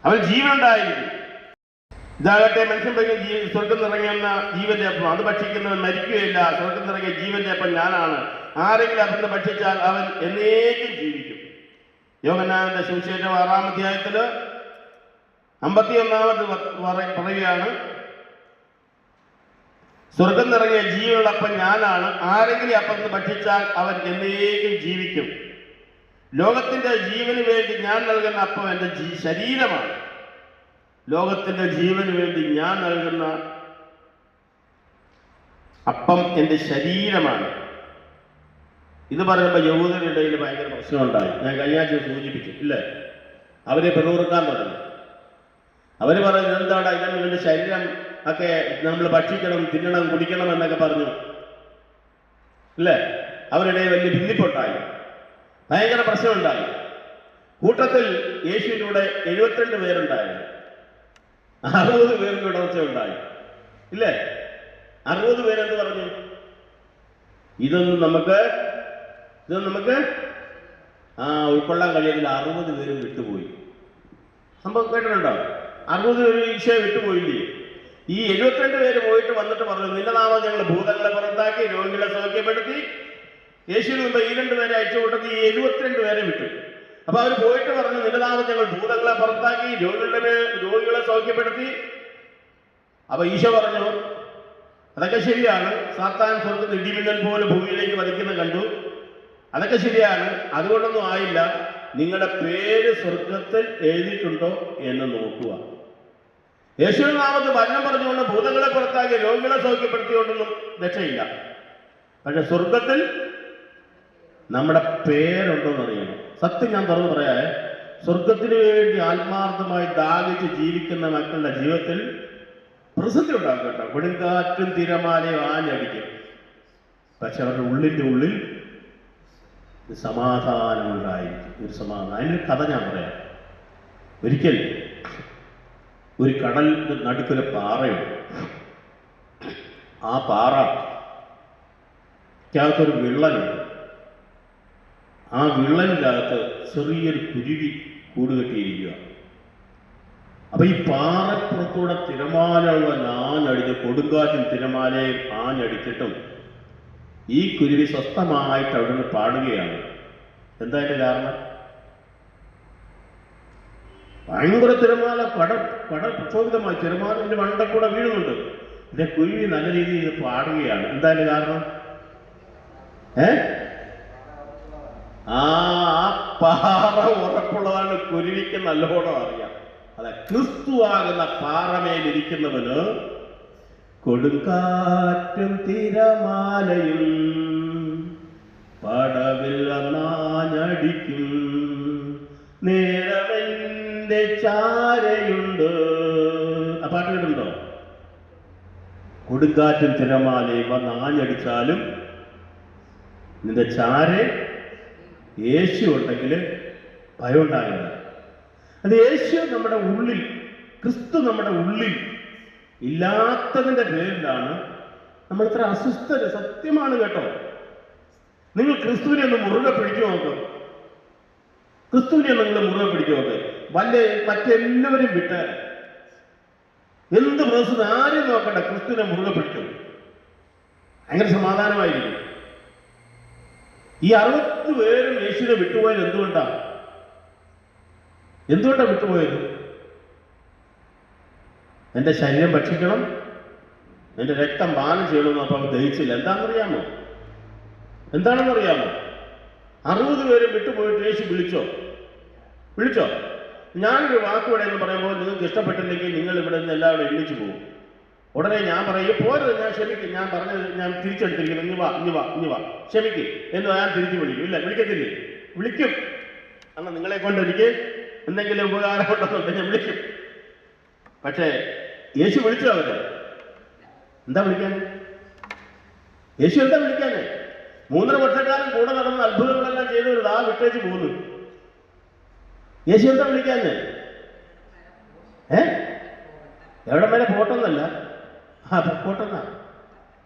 അവൻ ജീവൻ ഉണ്ടായിരിക്കും. ഇതാകട്ടെ മനുഷ്യൻ സ്വർഗം നിറങ്ങുന്ന ജീവന്റെ അപ്പം, അത് ഭക്ഷിക്കുന്നവൻ മരിക്കുകയില്ല. സ്വർഗം നിറങ്ങിയ ജീവന്റെ അപ്പം ഞാനാണ്. ആരെങ്കിലും അവിടുന്ന് ഭക്ഷിച്ചാൽ അവൻ എന്നേക്കും ജീവിക്കും. യോഹന്നാന്റെ സുവിശേഷം 6-ാം അധ്യായത്തില് 51-ാമത് പറയുകയാണ്, സ്വർഗം നിറങ്ങിയ ജീവനുള്ള അപ്പം ഞാനാണ്. ആരെങ്കിലും അപ്പം ഭക്ഷിച്ചാൽ അവൻ എന്നേക്കും ജീവിക്കും. ലോകത്തിന്റെ ജീവന് വേണ്ടി ഞാൻ നൽകുന്ന അപ്പം എൻ്റെ ശരീരമാണ്. ലോകത്തിന്റെ ജീവന് വേണ്ടി ഞാൻ നൽകുന്ന അപ്പം എൻ്റെ ശരീരമാണ്. ഇത് പറയുമ്പോൾ യഹൂദരുടെ ഇടയിൽ ഭയങ്കര പ്രശ്നമുണ്ടായി. ഞാൻ കഴിഞ്ഞ ആഴ്ച സൂചിപ്പിച്ചു ഇല്ലേ? അവരെ പിറുപിറുക്കാൻ തുടങ്ങി. അവർ പറഞ്ഞു, എന്താണ് ഇവന്റെ ശരീരം ഒക്കെ നമ്മൾ ഭക്ഷിക്കണം, തിന്നണം, കുടിക്കണം എന്നൊക്കെ പറഞ്ഞു അല്ലേ? അവരുടെ വലിയ ഭിന്നിപ്പുണ്ടായി, ഭയങ്കര പ്രശ്നമുണ്ടായി. കൂട്ടത്തിൽ യേശുവിൻ്റെ കൂടെ 72 പേരുണ്ടായിരുന്നു. 60 പേർക്ക് ഇടർച്ച ഉണ്ടായി ഇല്ലേ? 60 പേരെന്ത് പറഞ്ഞു? ഇതൊന്നും നമുക്ക് ഉൾക്കൊള്ളാൻ കഴിയുന്നില്ല. 60 പേരും വിട്ടുപോയി. സംഭവം കേട്ടിട്ടുണ്ടോ? 60 പേര് ഈശോയെ വിട്ടുപോയില്ലേ? ഈ 72 പേര് പോയിട്ട് വന്നിട്ട് പറഞ്ഞു, നിന്റെ നാമം ഞങ്ങൾ ഭൂതങ്ങളെ പുറത്താക്കി, രോഗികളെ സൗഖ്യപ്പെടുത്തി. യേശുവിന് മുമ്പ് ഈ 2 പേരെ അയച്ചു കൂട്ടത് ഈ 72 പേരെ വിട്ടു. അപ്പൊ അവർ പോയിട്ട് പറഞ്ഞു, നിന്റെ നാമം ഞങ്ങൾ ഭൂതങ്ങളെ പുറത്താക്കി, രോഗികളെ സൗഖ്യപ്പെടുത്തി. അപ്പൊ ഈശോ പറഞ്ഞു, അതൊക്കെ ശരിയാണ്. സാത്താൻ സ്വർഗത്തിൽ ഇടിമിന്നൽ പോലെ ഭൂമിയിലേക്ക് വധിക്കുന്നത് കണ്ടു. അതൊക്കെ ശരിയാണ്. അതുകൊണ്ടൊന്നും ആയില്ല. നിങ്ങളുടെ പേര് സ്വർഗത്തിൽ എഴുതിയിട്ടുണ്ടോ എന്ന് നോക്കുക. യേശുവിന്റെ നാമത്തിൽ വചനം പറഞ്ഞുകൊണ്ട് ഭൂതങ്ങളെ പുറത്താക്കി രോഗികളെ സൗഖ്യപ്പെടുത്തിക്കൊണ്ടൊന്നും രക്ഷയില്ല. പക്ഷെ സ്വർഗത്തിൽ നമ്മുടെ പേരുണ്ടോന്ന് അറിയണം. സത്യം ഞാൻ തുറന്നു പറയാേ, സ്വർഗത്തിന് വേണ്ടി ആത്മാർത്ഥമായി ദാഹിച്ച് ജീവിക്കുന്ന മക്കളുടെ ജീവിതത്തിൽ പ്രസിദ്ധി ഉണ്ടാകും കേട്ടോ. കൊടുങ്കാറ്റും തിരമാലയും ആഞ്ഞടിക്കും, പക്ഷെ അവരുടെ ഉള്ളിൻ്റെ ഉള്ളിൽ ഒരു സമാധാനമുണ്ടായിരിക്കും. ഒരു സമാധാനം. അതിനൊരു കഥ ഞാൻ പറയാം. ഒരിക്കൽ ഒരു കടലിൻ്റെ നടുക്കൊരു പാറയുണ്ട്. ആ പാറയ്ക്കകത്തൊരു വിള്ളലുണ്ട്. ആ വിള്ളലിൻ്റെ അകത്ത് ചെറിയൊരു കുരുവി കൂടുകെട്ടിയിരിക്കുക. അപ്പൊ ഈ പാറപ്പുറത്തൂടെ തിരമാലകൾ ആഞ്ഞടിച്ച്, കൊടുങ്കാറ്റും തിരമാലയും ആഞ്ഞടിച്ചിട്ടും ഈ കുരുവി സ്വസ്ഥമായിട്ട് അവിടെ നിന്ന് പാടുകയാണ്. എന്താ അതിന്റെ കാരണം? ഭയങ്കര തിരമാല, കടൽ പ്രക്ഷോഭിതമായി തിരമാലന്റെ വണ്ടക്കൂടെ വീഴുന്നുണ്ട്. ഇതിന്റെ കുരുവി നല്ല രീതിയിൽ പാടുകയാണ്. എന്താ അതിന്റെ കാരണം? ആ പാറ ഉറപ്പുള്ളതാണ്. കുരുവിക്ക് നല്ലോണം അറിയാം. അതെ, ക്രിസ്തുവാകുന്ന പാറമേലിരിക്കുന്നവന് കൊടുങ്കാറ്റും തിരമാലയും പടവിൽ വന്നാഞ്ഞടിക്കും, നേരവന്റെ ചാരയുണ്ട്. ആ പാട്ട് കേട്ടുണ്ടോ? കൊടുങ്കാറ്റും തിരമാലയും വന്നാഞ്ഞടിച്ചാലും നിന്റെ ചാര യേശു ഉണ്ടെങ്കിൽ ഭയം ഉണ്ടാകില്ല. അത് യേശു നമ്മുടെ ഉള്ളിൽ, ക്രിസ്തു നമ്മുടെ ഉള്ളിൽ ഇല്ലാത്തതിൻ്റെ പേരിലാണ് നമ്മൾ ഇത്ര അസ്വസ്ഥത. സത്യമാണ് കേട്ടോ. നിങ്ങൾ ക്രിസ്തുവിനെ ഒന്ന് മുറുകെ പിടിച്ചു നോക്ക്. ക്രിസ്തുവിനെ നിങ്ങൾ മുറുകെ പിടിച്ചു നോക്ക്. മറ്റെല്ലാവരും വിട്ട് എന്ത് പ്രശ്നം ആരും നോക്കണ്ട, ക്രിസ്തുവിനെ മുറുകെ പിടിച്ചു. അങ്ങനെ സമാധാനമായിരിക്കും. ഈ 60 പേരും യേശുവിനെ വിട്ടുപോയത് എന്തുകൊണ്ടാണ് വിട്ടുപോയത്? എൻ്റെ ശരീരം ഭക്ഷിക്കണം, എൻ്റെ രക്തം പാനം ചെയ്യണമെന്ന് അപ്പോൾ അവർ ദഹിച്ചില്ല. എന്താണെന്നറിയാമോ? 60 പേരും വിട്ടുപോയിട്ട് യേശു വിളിച്ചോ? ഞാനൊരു വാക്കുകൂടെ എന്ന് പറയുമ്പോൾ നിങ്ങൾക്ക് ഇഷ്ടപ്പെട്ടില്ലെങ്കിൽ നിങ്ങൾ ഇവിടെ നിന്ന് എല്ലാവരും എണ്ണിച്ചു പോകും. ഉടനെ ഞാൻ പറയും, പോരുത്, ഞാൻ ക്ഷമിക്കും, ഞാൻ പറഞ്ഞത് ഞാൻ തിരിച്ചെടുത്തിരിക്കുന്നു, ഇഞ്ഞു വാ ക്ഷമിക്കും എന്ന് ഞാൻ തിരിച്ചു വിളിക്കും. ഇല്ല, വിളിക്കത്തില്ലേ? വിളിക്കും. കാരണം നിങ്ങളെ കൊണ്ട് എനിക്ക് എന്തെങ്കിലും ഉപകാരം ഉണ്ടെന്നുണ്ടെങ്കിൽ ഞാൻ വിളിക്കും. പക്ഷേ യേശു വിളിച്ചു അവരെ. എന്താ വിളിക്കാൻ? യേശു എന്താ വിളിക്കാന്? 3.5 വർഷക്കാലം കൂടെ നടന്ന അത്ഭുതങ്ങളെല്ലാം ചെയ്തവർ ആ വിട്ടേച്ച് പോകുന്നു. യേശു എന്താ വിളിക്കാന്? എവിടെ വരെ പോട്ടെന്നല്ല, പോട്ടെന്നാ.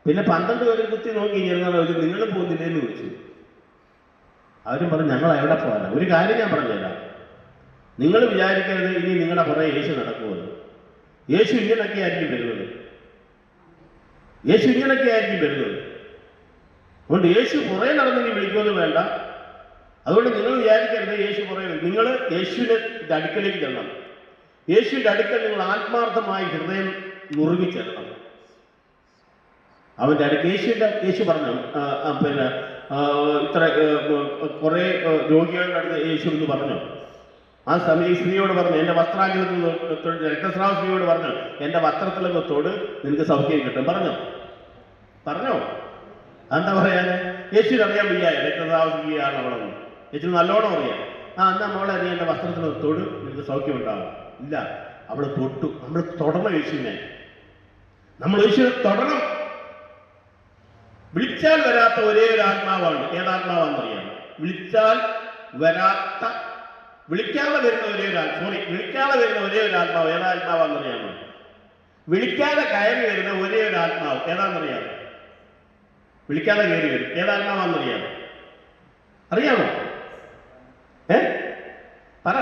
പിന്നെ 12 പേര് കുത്തി നോക്കി നിങ്ങൾ പോകുന്നില്ലേന്ന് വിളിച്ചു. അവരും പറഞ്ഞു ഞങ്ങൾ എവിടെ പോകാനാ. ഒരു കാര്യം ഞാൻ പറഞ്ഞുതരാം, നിങ്ങൾ വിചാരിക്കരുത് ഇനി നിങ്ങളുടെ പുറകെ യേശു നടക്കുമെന്ന്. യേശു ഇങ്ങനൊക്കെ ആയിരിക്കും വരുന്നത്. അതുകൊണ്ട് യേശു പുറകെ നടന്നെങ്കിൽ വിളിക്കുമെന്ന് വേണ്ട. അതുകൊണ്ട് നിങ്ങൾ വിചാരിക്കരുത് യേശു പുറകെ. നിങ്ങൾ യേശുവിന്റെ അടുക്കലേക്ക് ചെല്ലണം. യേശുവിന്റെ അടുക്കൽ നിങ്ങൾ ആത്മാർത്ഥമായി ഹൃദയം മുറുകി ചെല്ലണം. അവന്റെ അടുക്ക് യേശു പറഞ്ഞു, പിന്നെ ഇത്ര കുറെ രോഗികളുടെ അടുത്ത് യേശു എന്ന് പറഞ്ഞു. ആ സമയം ഈ സ്ത്രീയോട് പറഞ്ഞു, എൻ്റെ വസ്ത്രാഗ്രഹത്തിൽ രക്തസ്രാവ സ്ത്രീയോട് പറഞ്ഞു, എൻ്റെ വസ്ത്രത്തിലൊക്കെ തൊട്, നിനക്ക് സൗഖ്യം കിട്ടും. പറഞ്ഞോ? എന്താ പറയാന്? യേശുവിന് അറിയാൻ വയ്യ രക്തസ്രാവ സ്ത്രീയാണ് അവളെന്ന്. യേശു നല്ലോണം അറിയാം. എന്നാ മോളെ അറിയാം, എൻ്റെ വസ്ത്രത്തിലൊക്കെ തൊട്, നിനക്ക് സൗഖ്യം ഉണ്ടാവും. ഇല്ല, അവള് തൊട്ടു. നമ്മൾ തൊടണം യേശുവിനെ. നമ്മൾ യേശുവിനെ തൊടണം. വിളിച്ചാൽ വരാത്ത ഒരേ ഒരു ആത്മാവാണ്. ഏതാത്മാവാണെന്നറിയാം? വിളിക്കാതെ വരുന്ന ഒരേ ഒരു ആത്മാവ് ഏതാത്മാവാണെന്നറിയാമോ? വിളിക്കാതെ കയറി വരുന്ന ഒരേ ഒരു ആത്മാവ് ഏതാണെന്നറിയാമോ? വിളിക്കാതെ കയറി വരും. ഏതാത്മാവാണെന്നറിയാമോ? അറിയാമോ? പറ.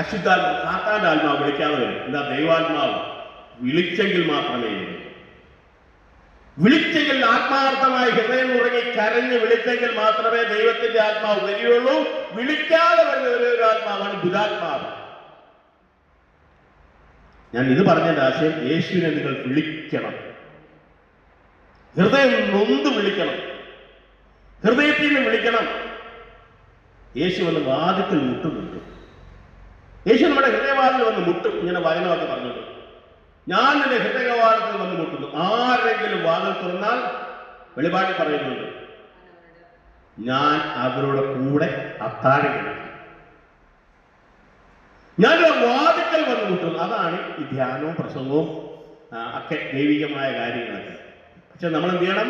അശുദ്ധാത്മാവ്, സാത്താന്റെ ആത്മാവ് വിളിക്കാതെ വരും. എന്താ? ദൈവാത്മാവ് വിളിച്ചെങ്കിൽ മാത്രമേ വരൂ. വിളിച്ചെങ്കിൽ ആത്മാർത്ഥമായി ഹൃദയം ഉറങ്ങി കരഞ്ഞ് വിളിച്ചെങ്കിൽ മാത്രമേ ദൈവത്തിന്റെ ആത്മാവ് വരികയുള്ളൂ. വിളിക്കാതെ വരുന്ന ഒരു ആത്മാവാണ് ദുരാത്മാവ്. ഞാൻ ഇത് പറഞ്ഞതിന്റെ ആശയം, യേശുവിനെ നിങ്ങൾ വിളിക്കണം. ഹൃദയം നൊന്ത് വിളിക്കണം. ഹൃദയത്തിൽ നിന്ന് വിളിക്കണം. യേശു വന്ന് വാതിക്കൽ മുട്ടുന്നുണ്ട്. യേശു നമ്മുടെ ഹൃദയവാതിൽ വന്ന് മുട്ടും. ഇങ്ങനെ വചനമൊക്കെ പറഞ്ഞിട്ടുണ്ട്. ഞാൻ നിന്റെ ഹൃദയവാദത്തിൽ വന്ന് മുട്ടുന്നു. ആരെങ്കിലും വാതിൽ തുറന്നാൽ, വെളിപാടിൽ പറയുന്നുണ്ട്, ഞാൻ അവരുടെ കൂടെ അത്താഴം കഴിക്കും. ഞാൻ വാതിക്കൽ വന്ന് മുട്ടും. അതാണ് ഈ ധ്യാനവും പ്രസംഗവും ഒക്കെ ദൈവികമായ കാര്യങ്ങളൊക്കെ. പക്ഷെ നമ്മൾ എന്ത് ചെയ്യണം?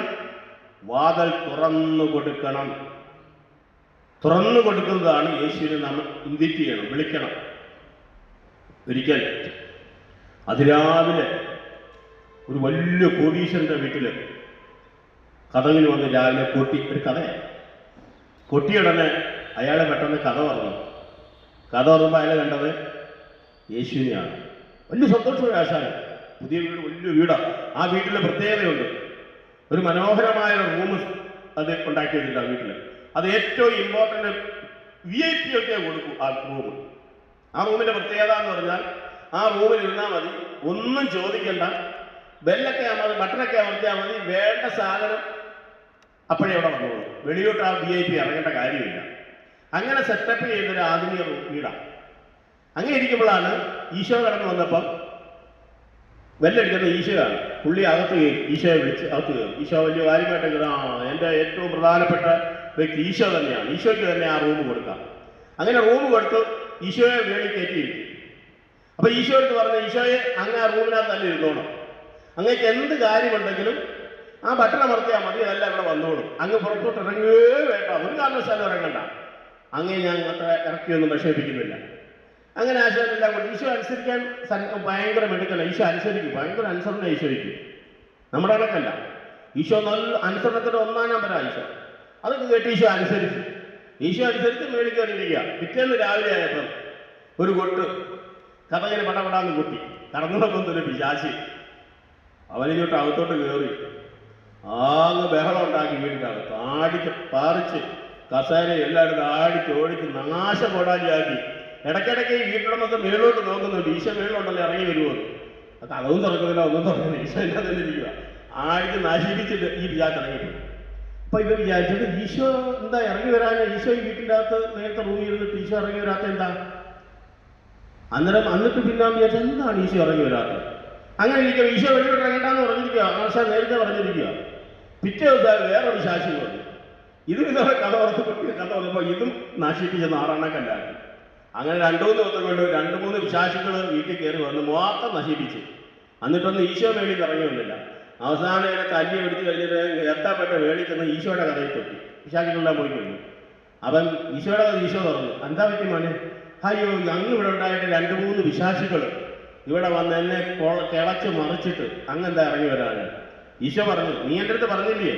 വാതിൽ തുറന്നു കൊടുക്കണം. തുറന്നു കൊടുക്കുന്നതാണ് യേശുവിനെ നമ്മൾ ഇൻവൈറ്റ് ചെയ്യണം, വിളിക്കണം. ഒരിക്കൽ അതിരാവിലെ ഒരു വലിയ കോടീശ്വരന്റെ വീട്ടിൽ കഥകിന് വന്ന് രാവിലെ കൊട്ടി. ഒരു കഥയാണ്. കൊട്ടിയുടനെ അയാൾ പെട്ടെന്ന് കഥ പറഞ്ഞു. കഥ പറയുമ്പോൾ അയാൾ കണ്ടത് യേശുവിനെയാണ്. വലിയ സന്തോഷമായ ആശാന. പുതിയ വീട്, വലിയ വീടാണ്. ആ വീട്ടിലെ പ്രത്യേകതയുണ്ട്. ഒരു മനോഹരമായ റൂം അത് ഉണ്ടാക്കി വെച്ചിട്ടുണ്ട് ആ വീട്ടിൽ. അത് ഏറ്റവും ഇമ്പോർട്ടൻ്റ് VIP ഒക്കെ കൊടുക്കും ആ റൂം. ആ റൂമിൻ്റെ പ്രത്യേകത എന്ന് പറഞ്ഞാൽ ആ റൂമിൽ ഇരുന്നാൽ മതി, ഒന്നും ചോദിക്കണ്ട. ബെല്ലൊക്കെ ആകുമ്പോൾ ബട്ടണൊക്കെ അമർത്തിയാൽ മതി, വേണ്ട സാധനം അപ്പോഴേ അവിടെ വന്നോളൂ. വെളിയോട്ട് ആ VIP ഇറങ്ങേണ്ട കാര്യമില്ല. അങ്ങനെ സെറ്റപ്പ് ചെയ്തൊരു ആധുനിക വീടാണ്. അങ്ങനെ ഇരിക്കുമ്പോഴാണ് ഈശോ കടന്നു വന്നപ്പം ബെല്ലടിക്കുന്ന ഈശോയാണ്. പുള്ളി അകത്ത് കയറി, ഈശോയെ വിളിച്ച് അകത്ത് കയറി. ഈശോ വലിയ കാര്യമായിട്ട് എൻ്റെ ഏറ്റവും പ്രധാനപ്പെട്ട വ്യക്തി ഈശോ തന്നെയാണ്. ഈശോയ്ക്ക് തന്നെ ആ റൂം കൊടുക്കാം. അങ്ങനെ റൂം കൊടുത്ത് ഈശോയെ വേണി കയറ്റിയിരിക്കും. അപ്പൊ ഈശോ എടുത്ത് പറഞ്ഞ, ഈശോയെ അങ്ങ് ആ റൂമിനകത്ത് തന്നെ ഇരുന്നോണം. അങ്ങേക്ക് എന്ത് കാര്യമുണ്ടെങ്കിലും ആ ബട്ടൺ അമർത്തിയാൽ മതി, അതെല്ലാം ഇവിടെ വന്നോളും. അങ്ങ് പുറത്തോട്ട് ഇറങ്ങുകയേ വേണ്ട, ഒരു കാരണവശാലും ഇറങ്ങണ്ട. അങ്ങേ ഞാൻ അത്ര ഇറക്കിയൊന്നും വിഷമിപ്പിക്കുന്നില്ല. അങ്ങനെ ആശയമെല്ലാം കൊണ്ട് ഈശോ അനുസരിക്കാൻ ഭയങ്കര മെടുക്കല്ല. ഈശോ അനുസരിക്കും, ഭയങ്കര അനുസരണ ഈശോയ്ക്ക്. നമ്മുടെ കണക്കല്ല. ഈശോ നല്ല അനുസരണത്തിന്റെ 1-ാം നമ്പരാണ് ഈശോ. അതൊക്കെ കേട്ട് ഈശോ അനുസരിച്ച് മേളിൽ കയറിയിരിക്കുക. പിറ്റേന്ന് രാവിലെ ആയപ്പം ഒരു കൊട്ട് കഥകിന് പടപടാന്ന് കൊട്ടി. കടന്നു നോക്കുന്നൊരു പിശാചി അവനിങ്ങോട്ട് അകത്തോട്ട് കയറി ആകെ ബഹളം ഉണ്ടാക്കി. വീടിൻ്റെ അകത്ത് ആടിച്ച് പാറിച്ച് കസേര എല്ലായിടത്തും ആടിച്ച് ഓടിച്ച് നാശകോടാലിയാക്കി. ഇടയ്ക്കിടയ്ക്ക് ഈ വീട്ടുടമസ്ഥ മേളോട്ട് നോക്കുന്നുണ്ട്, ഈശോ മേളിലുണ്ടല്ലോ ഇറങ്ങി വരുമോ. അത് അതൊന്നും തുറക്കുന്നില്ല, ഒന്നും തുറക്കുന്നില്ല. ഈശോ എല്ലാം തന്നെ ഇരിക്കുക. ആടിച്ച് നശിപ്പിച്ചിട്ട് ഈ പിശാച് ഇറങ്ങിപ്പോയി. അപ്പൊ ഇവർ വിചാരിച്ചത് ഈശോ എന്താ ഇറങ്ങി വരാൻ? ഈശോ ഈ വീട്ടിൻ്റെ അകത്ത് നേരത്തെ റൂമിൽ ഇരുന്നിട്ട് ഈശോ ഇറങ്ങി വരാത്ത എന്താ? അന്നേരം എന്നിട്ട് പിന്നെ വിചാരിച്ചത് എന്താണ് ഈശോ ഇറങ്ങി വരാത്തത്? അങ്ങനെ ഇരിക്കുക. ഈശോ വെളിയോട്ട് ഇറങ്ങണ്ടെന്ന് പറഞ്ഞിരിക്കുക. ആശാ നേരത്തെ പറഞ്ഞിരിക്കുക. പിറ്റേ ദിവസം വേറൊരു ശാശി പറഞ്ഞു. ഇതും ഇതോടെ കഥ വന്നപ്പോൾ ഇതും നശിപ്പിച്ച് നാറാണക്കല്ലാക്കി. അങ്ങനെ 2-3 ദിവസം കൊണ്ട് 2-3 വിശാസികൾ വീട്ടിൽ കയറി വന്ന് മൊത്തം നശിപ്പിച്ച്. എന്നിട്ടൊന്നും ഈശോ മേളിൽ ഇറങ്ങി വന്നില്ല. അവസാനം ഇങ്ങനെ തല്ലി എടുത്ത് കഴിഞ്ഞിട്ട് എത്താപ്പെട്ട വേളി ചെന്ന് ഈശോയുടെ കഥയിൽ തൊട്ടി. വിശാസികളെല്ലാം പോയി കഴിഞ്ഞു. അവൻ ഈശോയുടെ കഥ ഈശോ പറഞ്ഞു, എന്താ പറ്റി മോനെ? അയ്യോ, അങ്ങ് ഇവിടെ ഉണ്ടായിട്ട് 2-3 വിശാസികൾ ഇവിടെ വന്ന് എന്നെ കിളച്ച് മറിച്ചിട്ട് അങ്ങെന്താ ഇറങ്ങി വരാന്? ഈശോ പറഞ്ഞു, നീ എൻ്റെ അടുത്ത് പറഞ്ഞില്ലേ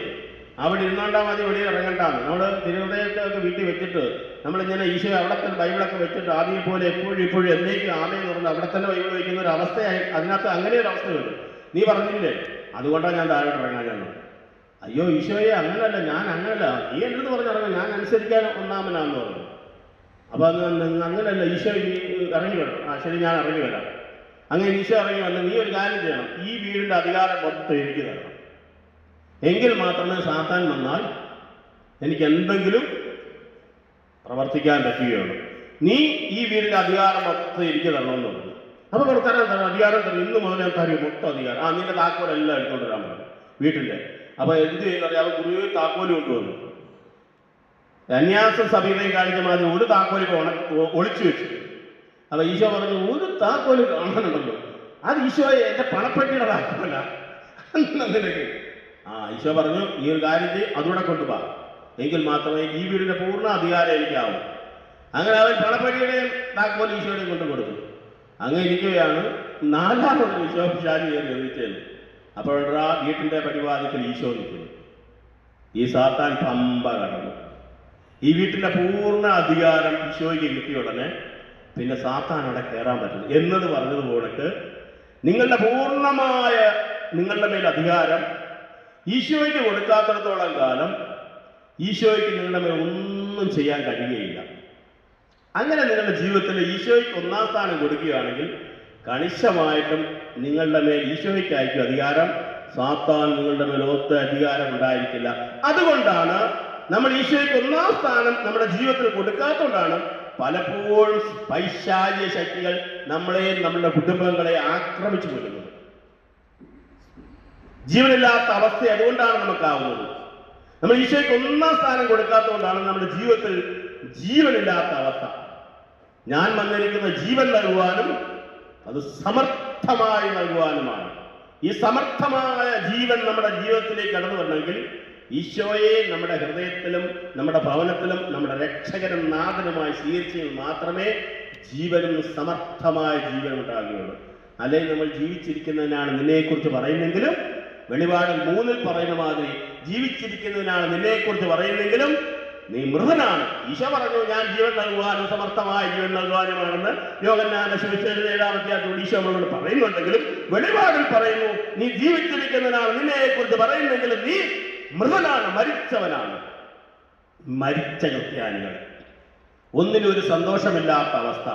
അവിടെ ഇരുന്നോണ്ടാ മതി, വെളിയിൽ ഇറങ്ങണ്ടാന്ന്. നമ്മൾ തിരുഹൃദയത്തൊക്കെ വീട്ടിൽ വെച്ചിട്ട് നമ്മളിങ്ങനെ ഈശോ അവിടെ തന്നെ ബൈബിളൊക്കെ വെച്ചിട്ട് ആദ്യം പോലെ എപ്പോഴും എന്നേക്കും ആമേന്ന് പറഞ്ഞ് അവിടെ തന്നെ ബൈബിൾ വയ്ക്കുന്ന ഒരു അവസ്ഥയായി. അതിനകത്ത് അങ്ങനെ ഒരു അവസ്ഥ വരും. നീ പറഞ്ഞില്ലേ, അതുകൊണ്ടാണ് ഞാൻ താഴോട്ട് ഇറങ്ങാൻ ഞാൻ. അയ്യോ ഈശോയെ, അങ്ങനല്ല, ഞാൻ അങ്ങനല്ല, നീ എൻ്റെ അടുത്ത് പറഞ്ഞിറങ്ങാം, ഞാൻ അനുസരിക്കാൻ ഒന്നാമനാന്ന് പറഞ്ഞു. അപ്പോൾ അങ്ങനല്ല, ഈശോ ഇറങ്ങി വരണം. ആ ശരി, ഞാൻ ഇറങ്ങി വരാം. അങ്ങനെ ഈശോ ഇറങ്ങി വന്ന്, നീ ഒരു കാര്യം ചെയ്യണം, ഈ വീടിൻ്റെ അധികാരം മൊത്തം എനിക്ക് തരണം. എങ്കിൽ മാത്രമേ സാത്താൻ വന്നാൽ എനിക്ക് എന്തെങ്കിലും പ്രവർത്തിക്കാൻ പറ്റുകയുള്ളൂ. നീ ഈ വീടിൻ്റെ അധികാരം മൊത്തം എനിക്ക് തരണമെന്ന് പറഞ്ഞു. അപ്പോൾ തരാൻ അധികാരം തരും, ഇന്ന് മുതൽ ഞാൻ തരും മൊത്തം അധികാരം. നിന്റെ താക്കോലെല്ലാം എടുത്തോണ്ട് വരാൻ പറഞ്ഞു വീട്ടിൻ്റെ. അപ്പോൾ എന്ത് ചെയ്യുന്നത്? അവൻ ഗുരുവിൽ താക്കോല് കൊണ്ടുവന്നു. സന്യാസ സഭയിലേയും കാണിച്ച മാതിരി ഒരു താക്കോല് ഒളിച്ചു വെച്ചു. അപ്പോൾ ഈശോ പറഞ്ഞു, ഒരു താക്കോല് കാണാനുണ്ടല്ലോ, അത് ഈശോയെ എൻ്റെ പണപ്പെട്ടിയുടെ താക്കോല. നിനക്ക് ഈശോ പറഞ്ഞു, ഈ ഒരു കാര്യത്തിൽ അതുകൂടെ കൊണ്ടുപോകാം, എങ്കിൽ മാത്രമേ ഈ വീടിൻ്റെ പൂർണ്ണ അധികാരം എനിക്കാവും. അങ്ങനെ അവൻ പണപ്പെട്ടിയുടെയും താക്കോൽ ഈശോയുടെയും കൊണ്ട് കൊടുത്തു. അങ്ങനെ ഇരിക്കുകയാണ് 4-ാമത് ഈശോ പിശാചി കയറി എഴുതിച്ചത്. അപ്പോഴാ വീട്ടിൻ്റെ പരിപാടിക്കൽ ഈശോ നിൽക്കുന്നു. ഈ സാത്താൻ പമ്പ കടന്നു. ഈ വീട്ടിൻ്റെ പൂർണ്ണ അധികാരം ഈശോയ്ക്ക് കിട്ടിയ ഉടനെ പിന്നെ സാത്താൻ അവിടെ കയറാൻ പറ്റില്ല എന്നത് പറഞ്ഞതുപോലെ നിങ്ങളുടെ പൂർണ്ണമായ നിങ്ങളുടെ മേൽ അധികാരം ഈശോയ്ക്ക് കൊടുക്കാത്തിടത്തോളം കാലം ഈശോയ്ക്ക് നിങ്ങളുടെ മേൽ ഒന്നും ചെയ്യാൻ കഴിയുകയില്ല. അങ്ങനെ നിങ്ങളുടെ ജീവിതത്തിൽ ഈശോയ്ക്ക് 1-ാം സ്ഥാനം കൊടുക്കുകയാണെങ്കിൽ കണിശമായിട്ടും നിങ്ങളുടെ മേൽ ഈശോയ്ക്കായിരിക്കും അധികാരം. സാത്താൻ നിങ്ങളുടെ മേൽ ഒത്ത അധികാരം ഉണ്ടായിരിക്കില്ല. അതുകൊണ്ടാണ് നമ്മൾ ഈശോയ്ക്ക് 1-ാം സ്ഥാനം നമ്മുടെ ജീവിതത്തിൽ കൊടുക്കാത്തതുകൊണ്ടാണ് പലപ്പോഴും പൈശാചിക ശക്തികൾ നമ്മളെയും നമ്മുടെ കുടുംബങ്ങളെ ആക്രമിച്ചു കൊല്ലുന്നത്. ജീവനില്ലാത്ത അവസ്ഥ അതുകൊണ്ടാണ് നമുക്കാവുന്നത്. നമ്മൾ ഈശോയ്ക്ക് ഒന്നാം സ്ഥാനം കൊടുക്കാത്തതുകൊണ്ടാണ് നമ്മുടെ ജീവിതത്തിൽ ജീവനില്ലാത്ത അവസ്ഥ. ഞാൻ വന്നിരിക്കുന്ന ജീവൻ നൽകുവാനും അത് സമർത്ഥമായി നൽകുവാനുമാണ്. ഈ സമർത്ഥമായ ജീവൻ നമ്മുടെ ജീവിതത്തിലേക്ക് കടന്നു വരണമെങ്കിൽ ഈശോയെ നമ്മുടെ ഹൃദയത്തിലും നമ്മുടെ ഭവനത്തിലും നമ്മുടെ രക്ഷകനും നാഥനുമായി സ്വീകരിച്ചെങ്കിൽ മാത്രമേ ജീവനും സമർത്ഥമായ ജീവൻ ഉണ്ടാകുകയുള്ളൂ. അല്ലെങ്കിൽ നമ്മൾ ജീവിച്ചിരിക്കുന്നതിനാണ് നിന്നെക്കുറിച്ച് പറയുന്നെങ്കിലും, വെളിപാട് 3 പറയുന്ന മാതിരി ജീവിച്ചിരിക്കുന്നതിനാണ് നിന്നെക്കുറിച്ച് പറയുന്നെങ്കിലും നീ മൃതനാണ്. ഈശോ പറഞ്ഞു, ഞാൻ ജീവൻ നൽകുവാനും സമർത്ഥമായ ജീവൻ നൽകുവാനുമാണെന്ന് യോഹന്നാന്റെ സുവിശേഷം 7-ാം അധ്യായത്തിൽ ഈശോ നമ്മളോട് പറയുന്നുണ്ടെങ്കിലും, വെളിപാടിൽ പറയുന്നു നീ ജീവിച്ചിരിക്കുന്നതിനാണ് നിന്നെക്കുറിച്ച് പറയുന്നെങ്കിലും നീ മൃതനാണ്, മരിച്ചവനാണ്. മരിച്ച ക്രിസ്ത്യാനികൾ, ഒന്നിനും ഒരു സന്തോഷമില്ലാത്ത അവസ്ഥ,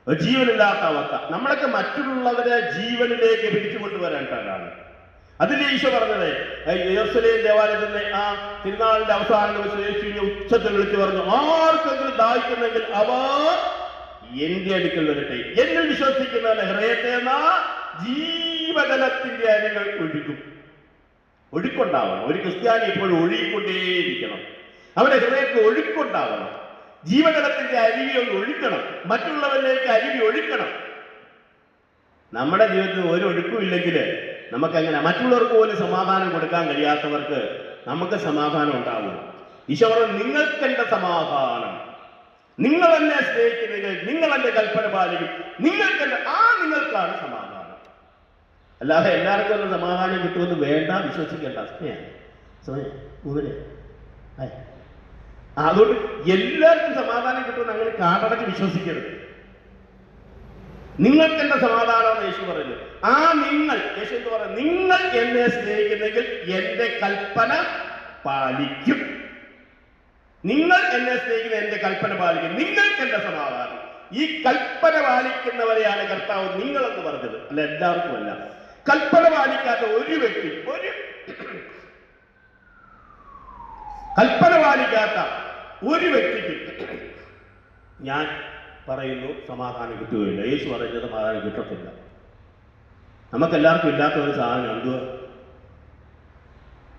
ഒരു ജീവനില്ലാത്ത അവസ്ഥ. നമ്മളൊക്കെ മറ്റുള്ളവരെ ജീവനിലേക്ക് പിടിച്ചുകൊണ്ടുവരേണ്ടവരാണ്. അതിന്റെ ഈശോ പറഞ്ഞത് യെരൂശലേം ദേവാലയത്തിന്റെ ആ തിരുനാളിന്റെ അവസാന ദിവസം യേശു ഉച്ചത്തിൽ വിളിച്ചു പറഞ്ഞു, ആർക്കെങ്കിലും ദാഹിക്കുന്നെങ്കിൽ അവർ എന്റെ അടുക്കൽ വരട്ടെ, എന്നിൽ വിശ്വസിക്കുന്നവന്റെ ഹൃദയത്തെ ജീവജലത്തിന്റെ അരികൾ ഒഴുകും. ഒഴുക്കുണ്ടാവണം. ഒരു ക്രിസ്ത്യാനി എപ്പോഴും ഒഴുകിക്കൊണ്ടേയിരിക്കണം. അവന്റെ ഹൃദയത്തിൽ ഒഴുക്കുണ്ടാവണം. ജീവജലത്തിന്റെ അരുവി ഒന്ന് ഒഴുക്കണം, മറ്റുള്ളവരിലേക്ക് അരുവി ഒഴുക്കണം. നമ്മുടെ ജീവിതത്തിൽ ഒരു ഒഴുക്കുമില്ലെങ്കിൽ നമുക്കെങ്ങനെ മറ്റുള്ളവർക്ക് പോലും സമാധാനം കൊടുക്കാൻ കഴിയാത്തവർക്ക് നമുക്ക് സമാധാനം ഉണ്ടാവും. ഈശോ പറഞ്ഞു, നിങ്ങൾക്ക് എന്റെ സമാധാനം, നിങ്ങൾ എന്നെ സ്നേഹിക്കുന്നെങ്കിൽ നിങ്ങൾ എന്റെ കൽപ്പന പാലിക്കും, നിങ്ങൾക്ക് നിങ്ങൾക്കാണ് സമാധാനം. അല്ലാതെ എല്ലാവർക്കും ഒന്നും സമാധാനം കിട്ടുമെന്ന് വേണ്ട, വിശ്വസിക്കേണ്ട. അതുകൊണ്ട് എല്ലാവർക്കും സമാധാനം കിട്ടുമെന്ന് അങ്ങനെ കാടടച്ച് വിശ്വസിക്കരുത്. നിങ്ങൾക്ക് എന്റെ സമാധാനം യേശു പറയുന്നു. നിങ്ങൾ യേശു എന്ന് പറയുന്നത്, നിങ്ങൾ എന്നെ സ്നേഹിക്കുന്നെങ്കിൽ എന്റെ കൽപ്പന പാലിക്കും. നിങ്ങൾ എന്നെ സ്നേഹിക്കുന്ന എന്റെ കൽപ്പന പാലിക്കും, നിങ്ങൾക്ക് എന്റെ സമാധാനം. ഈ കൽപ്പന പാലിക്കുന്നവരെയാണ് കർത്താവ് നിങ്ങളെന്ന് പറഞ്ഞത്, അല്ല എല്ലാവർക്കും അല്ല. കൽപ്പന പാലിക്കാത്ത ഒരു വ്യക്തി, കൽപ്പന പാലിക്കാത്ത ഒരു വ്യക്തിക്ക് ഞാൻ പറയുന്നു സമാധാനം കിട്ടുകയില്ല. യേശു പറയുന്നത് സമാധാനം കിട്ടത്തില്ല. നമുക്കെല്ലാവർക്കും ഇല്ലാത്ത ഒരു സാധനം എന്തുവാ?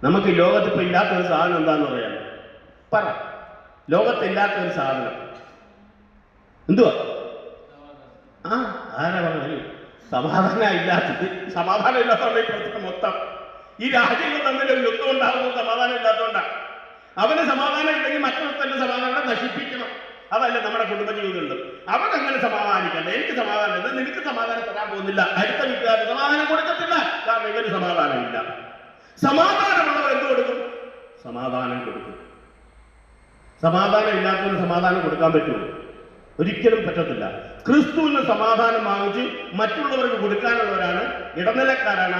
നമുക്ക് ലോകത്തിപ്പോൾ ഇല്ലാത്ത ഒരു സാധനം എന്താന്ന് പറയാം? പറ. ലോകത്തില്ലാത്ത ഒരു സാധനം എന്തുവാ? ആരാ പറഞ്ഞു? സമാധാനം ഇല്ലാത്തത്. സമാധാനം ഇല്ലാത്തതുകൊണ്ട് ഈ പ്രശ്നം മൊത്തം. ഈ രാജ്യങ്ങൾ തമ്മിൽ ഒരു യുദ്ധം ഉണ്ടാകുന്നത് സമാധാനം ഇല്ലാത്തതുകൊണ്ടാണ്. അവന് സമാധാനം ഇല്ലെങ്കിൽ മറ്റൊരുത്തന്റെ സമാധാനം നശിപ്പിക്കണം. അതല്ല നമ്മുടെ കുടുംബജീവിതമുണ്ട്. അവനങ്ങനെ സമാധാനിക്കണ്ട. എനിക്ക് സമാധാനം ഉണ്ട്, നിനക്ക് സമാധാനം തരാൻ പോകുന്നില്ല. അടുത്ത വീട്ടുകാർക്ക് സമാധാനം കൊടുക്കത്തില്ല, കാരണം ഇവന് സമാധാനമില്ല. സമാധാനമുള്ളവർ എന്ത് കൊടുക്കും? സമാധാനം കൊടുക്കും. സമാധാനം ഇല്ലാത്തവന് സമാധാനം കൊടുക്കാൻ പറ്റുമോ? ഒരിക്കലും പറ്റത്തില്ല. ക്രിസ്തുവിന് സമാധാനം വാങ്ങിച്ച് മറ്റുള്ളവർക്ക് കൊടുക്കാനുള്ളവരാണ് ഇടനിലക്കാരാണ്.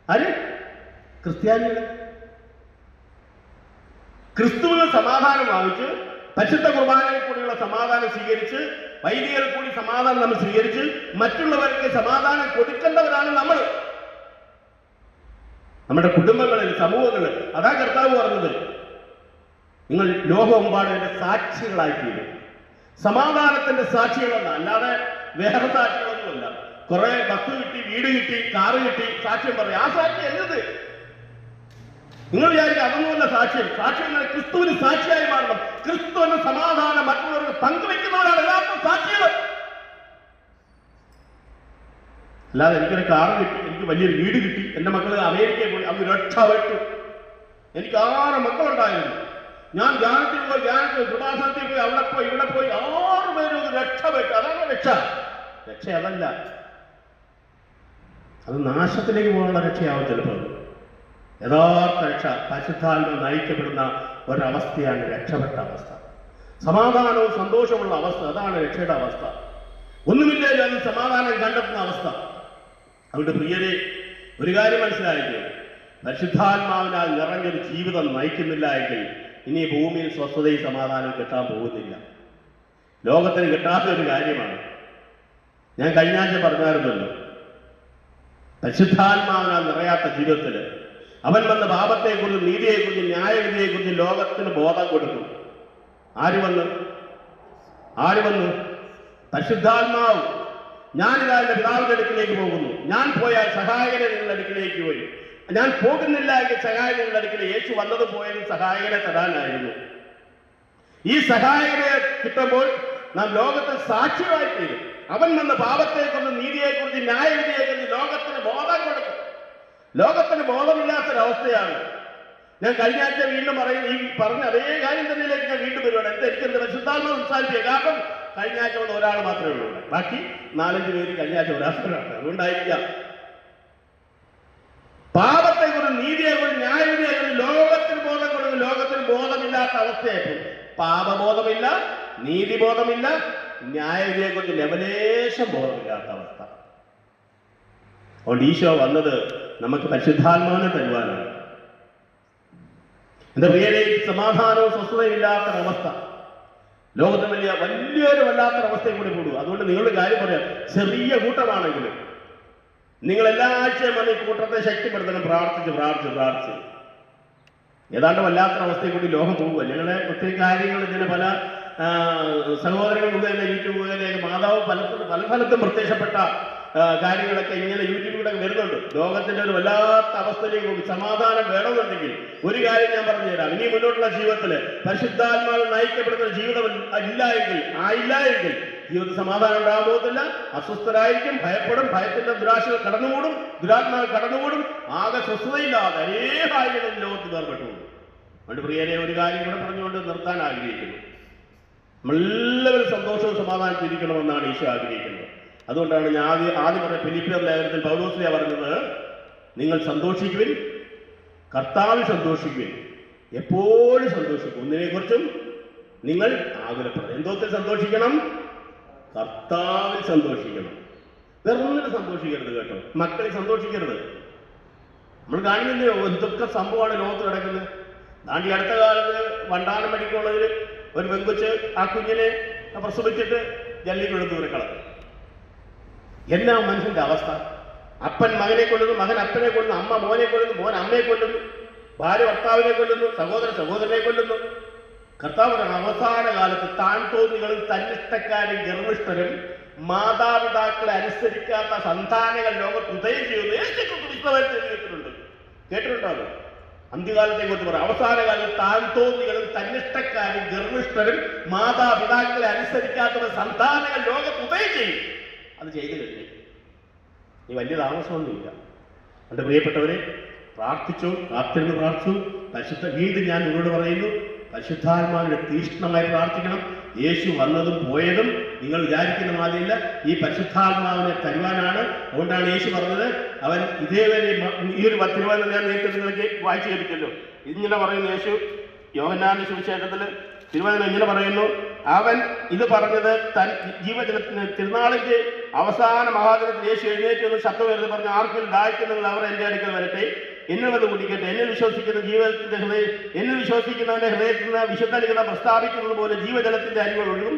ആര്? ക്രിസ്ത്യാനികൾ. ക്രിസ്തുവിന് സമാധാനം വാങ്ങിച്ച് പരിശുദ്ധ കുർബാനയിൽ കൂടിയുള്ള സമാധാനം സ്വീകരിച്ച് വൈദികർ കൂടി സമാധാനം നമ്മൾ സ്വീകരിച്ച് മറ്റുള്ളവർക്ക് സമാധാനം കൊടുക്കേണ്ടവരാണ് നമ്മൾ. നമ്മുടെ കുടുംബങ്ങളിൽ, സമൂഹങ്ങളിൽ. അതാ കർത്താവ് പറഞ്ഞത്, നിങ്ങൾ ലോകമെമ്പാടും എന്റെ സാക്ഷികളായിത്തീരും. സമാധാനത്തിന്റെ സാക്ഷികളെന്ന, അല്ലാതെ വേറെ സാക്ഷികളൊന്നുമല്ല. കുറെ ബസ് കിട്ടി, വീട് കിട്ടി, കാറ് കിട്ടി, സാക്ഷ്യം പറയും. ആ സാക്ഷ്യം എന്നത് നിങ്ങൾ വിചാരിക്കുക അതൊന്നുമല്ല സാക്ഷ്യം. സാക്ഷ്യം ക്രിസ്തുവിന് സാക്ഷിയായി മാറണം. ക്രിസ്തുവിന് സമാധാനം മറ്റുള്ളവർക്ക് പങ്കുവെക്കുന്നവരാണ് യഥാർത്ഥ സാക്ഷികൾ. അല്ലാതെ എനിക്കൊരു കാറ് കിട്ടി, എനിക്ക് വലിയൊരു വീട് കിട്ടി, എന്റെ മക്കള് അമേരിക്കയിൽ പോയി, അങ്ങ് രക്ഷപ്പെട്ടു. എനിക്ക് 6 മക്കളുണ്ടായിരുന്നു. ഞാൻ ധ്യാനത്തിൽ പോയി, കൃപാസനത്തിൽ പോയി, അവിടെ പോയി, ഇവിടെ പോയി, 6 പേരും ഒന്ന് രക്ഷപ്പെട്ടു. അതാണ് രക്ഷ. രക്ഷ അതല്ല, അത് നാശത്തിലേക്ക് പോകാനുള്ള രക്ഷയാവും ചിലപ്പോൾ. യഥാർത്ഥ രക്ഷ പരിശുദ്ധാത്മ നയിക്കപ്പെടുന്ന ഒരവസ്ഥയാണ് രക്ഷപ്പെട്ട അവസ്ഥ. സമാധാനവും സന്തോഷമുള്ള അവസ്ഥ, അതാണ് രക്ഷയുടെ അവസ്ഥ. ഒന്നുമില്ലെങ്കിൽ അത് സമാധാനം കണ്ടെത്തുന്ന അവസ്ഥ. അതുകൊണ്ട് പ്രിയരെ, ഒരു കാര്യം മനസ്സിലായിരിക്കും, പരിശുദ്ധാത്മാവിനാൽ നിറഞ്ഞൊരു ജീവിതം നയിക്കുന്നില്ല എങ്കിൽ ഇനി ഭൂമിയിൽ സ്വസ്ഥതയും സമാധാനവും കിട്ടാൻ പോകുന്നില്ല. ലോകത്തിന് കിട്ടാത്ത ഒരു കാര്യമാണ്. ഞാൻ കഴിഞ്ഞ ആഴ്ച പറഞ്ഞായിരുന്നല്ലോ, പരിശുദ്ധാത്മാവിനാൽ നിറയാത്ത ജീവിതത്തിൽ അവൻ വന്ന പാപത്തെക്കുറിച്ചും നീതിയെക്കുറിച്ചും ന്യായവിധിയെക്കുറിച്ചും ലോകത്തിന് ബോധം കൊടുക്കും. ആര് വന്നു? പരിശുദ്ധാത്മാവ്. ഞാനിതാ എന്റെ പിതാവിന്റെ അടുക്കിലേക്ക് പോകുന്നു, ഞാൻ പോയാൽ സഹായകനെ നിങ്ങളുടെ അടുക്കിലേക്ക് വരും. ഞാൻ പോകുന്നില്ല എങ്കിൽ സഹായകരുടെ അടുക്കൽ യേശു വന്നതും പോയതും സഹായകരെ തരാനായിരുന്നു. ഈ സഹായകരെ കിട്ടുമ്പോൾ നാം ലോകത്തിൽ സാക്ഷ്യമായി തീരും. അവൻ വന്ന് പാപത്തെക്കുറിച്ച്, നീതിയെക്കുറിച്ച്, ന്യായവിധിയെക്കുറിച്ച് ലോകത്തിന് ബോധം കൊടുക്കും. ലോകത്തിന് ബോധമില്ലാത്തൊരവസ്ഥയാണ്. ഞാൻ കഴിഞ്ഞ ആഴ്ച വീണ്ടും ഈ പറഞ്ഞ അതേ കാര്യം തന്നെയിലേക്ക് ഞാൻ വീണ്ടും വരുവാണ്. എനിക്കെന്ത് പരിശുദ്ധാത്മ സംസാരിക്കുക. കാരണം കഴിഞ്ഞ ആഴ്ച വന്ന ഒരാൾ മാത്രമേ ഉള്ളൂ, ബാക്കി 4-5 പേര് കഴിഞ്ഞ ആഴ്ച ഒരാളാണ്. അതുകൊണ്ടായിരിക്കാം പാപത്തെക്കുറിച്ച്, നീതിയെക്കുറിച്ച്, ന്യായവിധിയെക്കുറിച്ച് ലോകത്തിന് ബോധം കൊടുക്കും. ലോകത്തിന് ബോധമില്ലാത്ത അവസ്ഥയായിരിക്കും. പാപബോധമില്ല, നീതിബോധമില്ല, ന്യായവിധിയെക്കുറിച്ച് ലവലേശം ബോധമില്ലാത്ത അവസ്ഥ. അതുകൊണ്ട് ഈശോ വന്നത് നമുക്ക് പരിശുദ്ധാത്മാവിനെ തരുവാനാണ്. എന്റെ പ്രിയരെ, സമാധാനവും സ്വസ്ഥതയും ഇല്ലാത്തൊരവസ്ഥ ലോകത്തിന് വലിയൊരു വല്ലാത്തൊരവസ്ഥയും കൂടി കൂടുക. അതുകൊണ്ട് നിങ്ങളുടെ കാര്യം പറയാം, ചെറിയ കൂട്ടമാണെങ്കിലും നിങ്ങൾ എല്ലാ ആഴ്ചയും വന്ന് ഈ കൂട്ടത്തെ ശക്തിപ്പെടുത്തണം. പ്രാർത്ഥിച്ച് ഏതാണ്ട് വല്ലാത്തൊരവസ്ഥയിൽ കൂടി ലോകം പോകുക. ഞങ്ങളെ ഒത്തിരി കാര്യങ്ങൾ ഇങ്ങനെ പല സഹോദരങ്ങൾ മുഖേന, യൂട്യൂബ് മുഖേനയൊക്കെ മാതാവ് പല സ്ഥലത്തും പ്രത്യക്ഷപ്പെട്ട കാര്യങ്ങളൊക്കെ ഇങ്ങനെ യൂട്യൂബിലൂടെ വരുന്നുണ്ട്. ലോകത്തിന്റെ ഒരു വല്ലാത്ത അവസ്ഥയിലേക്ക് പോകും. സമാധാനം വേണമെന്നുണ്ടെങ്കിൽ ഒരു കാര്യം ഞാൻ പറഞ്ഞു തരാം. ഇനി മുന്നോട്ടുള്ള ജീവിതത്തില് പരിശുദ്ധാത്മാവിൽ നയിക്കപ്പെടുന്ന ജീവിതം ആയില്ല എങ്കിൽ ജീവിതത്തിൽ സമാധാനം ഉണ്ടാകാൻ പോകത്തില്ല. അസ്വസ്ഥരായിരിക്കും, ഭയപ്പെടും, ഭയത്തിന്റെ ദുരാശകൾ കടന്നുകൂടും, ദുരാത്മാവ് കടന്നുകൂടും, ആകെ സ്വസ്ഥതയില്ലാതെ അനേകാര്യങ്ങൾ ലോകത്ത് വേർപെട്ടു പോകും. അതുകൊണ്ട് പ്രിയരെ, ഒരു കാര്യം കൂടെ പറഞ്ഞുകൊണ്ട് നിർത്താൻ ആഗ്രഹിക്കുന്നു. നമ്മളെല്ലാവരും സന്തോഷവും സമാധാനത്തിൽ ഇരിക്കണമെന്നാണ് ഈശോ ആഗ്രഹിക്കുന്നത്. അതുകൊണ്ടാണ് ഞാൻ ആദ്യം പറഞ്ഞ ഫിലിപ്പിയർ ലേഖനത്തിൽ പൗലോസ്ലീഹ പറഞ്ഞത്, നിങ്ങൾ സന്തോഷിക്കുവിൻ, കർത്താവിൽ സന്തോഷിക്കുവിൻ, എപ്പോഴും സന്തോഷിക്കും. ഒന്നിനെക്കുറിച്ചും നിങ്ങൾ ആകുലപ്പെടണം. എന്തോത്തിൽ സന്തോഷിക്കണം? കർത്താവിൽ സന്തോഷിക്കണം. വെറുതെ സന്തോഷിക്കരുത് കേട്ടോ. മക്കളിൽ സന്തോഷിക്കരുത്. നമ്മൾ കാണുന്നില്ലയോ എന്തൊക്കെ സംഭവമാണ് ലോകത്ത് കിടക്കുന്നത്. ദാണ്ടി അടുത്ത കാലത്ത് വണ്ടാനം പഠിക്കുള്ളതിൽ ഒരു പെൺകൊച്ച് ആ കുഞ്ഞിനെ പ്രസവിച്ചിട്ട് ജല്ലിക്കൊടുത്ത് ഒരു കളഞ്ഞു. എന്നാ മനുഷ്യന്റെ അവസ്ഥ? അപ്പൻ മകനെ കൊല്ലുന്നു, മകൻ അപ്പനെ കൊല്ലുന്നു, അമ്മ മോനെ കൊല്ലുന്നു, മോൻ അമ്മയെ കൊല്ലുന്നു, ഭാര്യ ഭർത്താവിനെ കൊല്ലുന്നു, സഹോദരനെ കൊല്ലുന്നു. കർത്താവ് അവസാന കാലത്ത് താൻ തോന്നികളും തന്നിഷ്ടക്കാരും ഗർഭിഷ്ഠരും മാതാപിതാക്കളെ അനുസരിക്കാത്ത സന്താനങ്ങൾ ലോകത്ത് ഉദയം ചെയ്യുന്നു. കേട്ടിട്ടുണ്ടോ? അത് അന്ത്യകാലത്തെ കുറിച്ച് പറയാം. അവസാന കാലത്ത് താൻ തോന്നികളും തന്നിഷ്ടക്കാരും ഗർഭിഷ്ഠരും മാതാപിതാക്കളെ അനുസരിക്കാത്ത സന്താനങ്ങൾ ലോകത്ത് ഉദയം ചെയ്യും. അത് ചെയ്തു കഴിഞ്ഞു. ഈ വലിയ താമസമൊന്നുമില്ല. എൻ്റെ പ്രിയപ്പെട്ടവരെ, പ്രാർത്ഥിച്ചു, കാത്തിരുന്ന് പ്രാർത്ഥിച്ചു. വീണ്ടും ഞാൻ നിങ്ങളോട് പറയുന്നു, പരിശുദ്ധാത്മാവിനെ തീക്ഷ്ണമായി പ്രാർത്ഥിക്കണം. യേശു വന്നതും പോയതും നിങ്ങൾ വിചാരിക്കുന്ന മാതിരിയല്ല. ഈ പരിശുദ്ധാത്മാവിനെ തരുവാനാണ്. അതുകൊണ്ടാണ് യേശു പറഞ്ഞത്, അവൻ ഇതേവരെ ഈ ഒരു തിരുവചനം ഞാൻ നേരത്തെ നിങ്ങൾക്ക് വായിച്ചു കേൾപ്പിച്ചല്ലോ. ഇങ്ങനെ പറയുന്നു യേശു യോഹന്നാന്റെ സുവിശേഷത്തിൽ തിരുവചനം ഇങ്ങനെ പറയുന്നു, അവൻ ഇത് പറഞ്ഞത് ജീവജലത്തിന് തിരുനാളിന്റെ അവസാന മഹാദിനത്തിൽ യേശു എഴുന്നേറ്റ് എന്ന് ശബ്ദം വരുന്നത് പറഞ്ഞു, ആർക്കും ദാഹിക്കുന്നെങ്കിൽ അവർ എൻ്റെ അടുക്കൽ വരട്ടെ, എന്നിൽ വന്ന് കുടിക്കട്ടെ. എന്നിൽ വിശ്വസിക്കുന്ന എന്നിൽ വിശ്വസിക്കുന്നവന്റെ ഹൃദയത്തിൽ നിന്ന് വിശുദ്ധ ലിഖിതം പ്രസ്താവിക്കുന്നത് പോലെ ജീവജലത്തിന്റെ അരികൾ ഒഴുകും.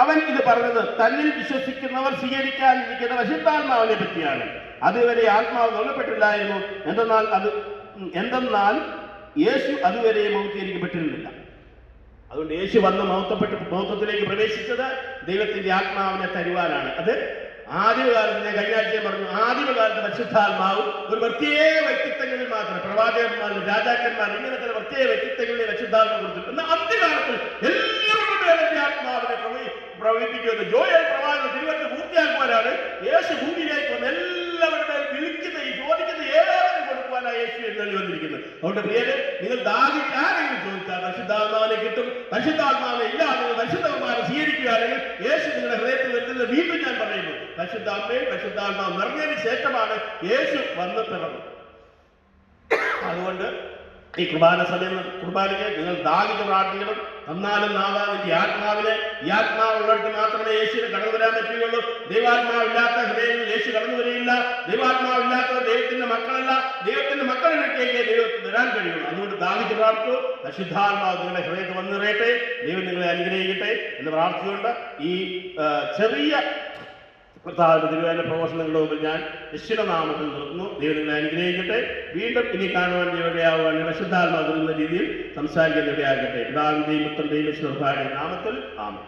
അവൻ ഇത് പറഞ്ഞത് തന്നിൽ വിശ്വസിക്കുന്നവർ സ്വീകരിക്കാനിരിക്കുന്ന പരിശുദ്ധാത്മാവിനെ പറ്റിയാണ്. അതുവരെ ആത്മാവ് നുള്ളപ്പെട്ടില്ലായിരുന്നു. എന്തെന്നാൽ യേശു അതുവരെ മൗത്തീകരിക്കപ്പെട്ടിരുന്നില്ല. അതുകൊണ്ട് യേശു വന്ന് മൗത്വത്തിലേക്ക് പ്രവേശിച്ചത് ദൈവത്തിന്റെ ആത്മാവിനെ തരുവാനാണ്. അത് ആദ്യകാലത്ത് ഞാൻ കഴിഞ്ഞ ആഴ്ചയും പറഞ്ഞു, ആദ്യകാലത്ത് പരിശുദ്ധാത്മാവ് ഒരു പ്രത്യേക വ്യക്തിത്വങ്ങളിൽ മാത്രം, പ്രവാചകന്മാർ, രാജാക്കന്മാർ, ഇങ്ങനെ ചില പ്രത്യേക വ്യക്തിത്വങ്ങളിലെ പരിശുദ്ധാത്മാവ് കൊടുത്തിട്ടുണ്ട്. എന്നാൽ അന്ത്യകാലത്തിൽ എല്ലാവരുടെ ആത്മാവിനെ പ്രവഹിപ്പിക്കുന്നത് ജോയൽ പ്രവാചകൻ തിരുവനന്തപുരത്ത് പൂർത്തിയാക്കുവാനാണ് യേശു ഭൂമിയിലേക്ക് വന്ന് എല്ലാവരുടെ വിളിക്കുന്ന ഈ ചോദിക്കുന്ന ഏവരും കൊടുക്കുവാനാണ് യേശു എഴുന്നള്ളി വന്നിരിക്കുന്നത്. അതുകൊണ്ട് പ്രിയരെ, നിങ്ങൾ ദാഹിക്കാരെങ്കിലും ചോദിച്ചാൽ പരിശുദ്ധാത്മാവിനെ കിട്ടും. പരിശുദ്ധാത്മാവിനെ ഇല്ലാതെ പരിശുദ്ധകുമാരനെ സ്വീകരിക്കുകയാണെങ്കിൽ യേശു നിങ്ങളുടെ ഹൃദയത്തിൽ വരുന്നത്. വീണ്ടും ഞാൻ പറയുന്നു, പരിശുദ്ധാത്മാവ് നിറഞ്ഞതിന് ശേഷമാണ് യേശു വന്ന് പിറന്നത്. അതുകൊണ്ട് ഈ കുർബാന സമയം കുർബാനയ്ക്ക് നിങ്ങൾ ദാഹിച്ച് പ്രാർത്ഥിക്കണം. എന്നാലും നാഥാവിന്റെ ആത്മാവിനെ, ഈ ആത്മാവുള്ളിടത്ത് മാത്രമേ യേശുവിന് കടന്നു വരാൻ പറ്റുകയുള്ളൂ. ദൈവാത്മാവില്ലാത്ത ഹൃദയങ്ങളിൽ യേശു കടന്നു വരികയില്ല. ദൈവാത്മാവില്ലാത്തവർ ദൈവത്തിന്റെ മക്കളല്ല. ദൈവത്തിന്റെ മക്കളിലേക്കേ ദൈവത്തിന് വരാൻ കഴിയുള്ളൂ. അതുകൊണ്ട് ദാഹിച്ച് പ്രാർത്ഥിച്ചു, പരിശുദ്ധാത്മാവ് നിങ്ങളുടെ ഹൃദയത്തിൽ വന്നു നിറയട്ടെ, ദൈവം നിങ്ങളെ അനുഗ്രഹിക്കട്ടെ എന്ന് പ്രാർത്ഥിച്ചുകൊണ്ട് ഈ ചെറിയ തിരുവേല പ്രഘോഷണങ്ങളുടെ മുമ്പിൽ ഞാൻ യേശുനാമത്തിൽ നിർത്തുന്നു. ദൈവം നിങ്ങളെ അനുഗ്രഹിക്കട്ടെ. വീണ്ടും ഇനി കാണുവാൻ ഇടയാവുകയാണ് പരിശുദ്ധാത്മാവ് രീതിയിൽ സംസാരിക്കാൻ ഇടയാകട്ടെ. പിതാവിന്റെയും പുത്രന്റെയും വിശുദ്ധ നാമത്തിൽ ആമേൻ.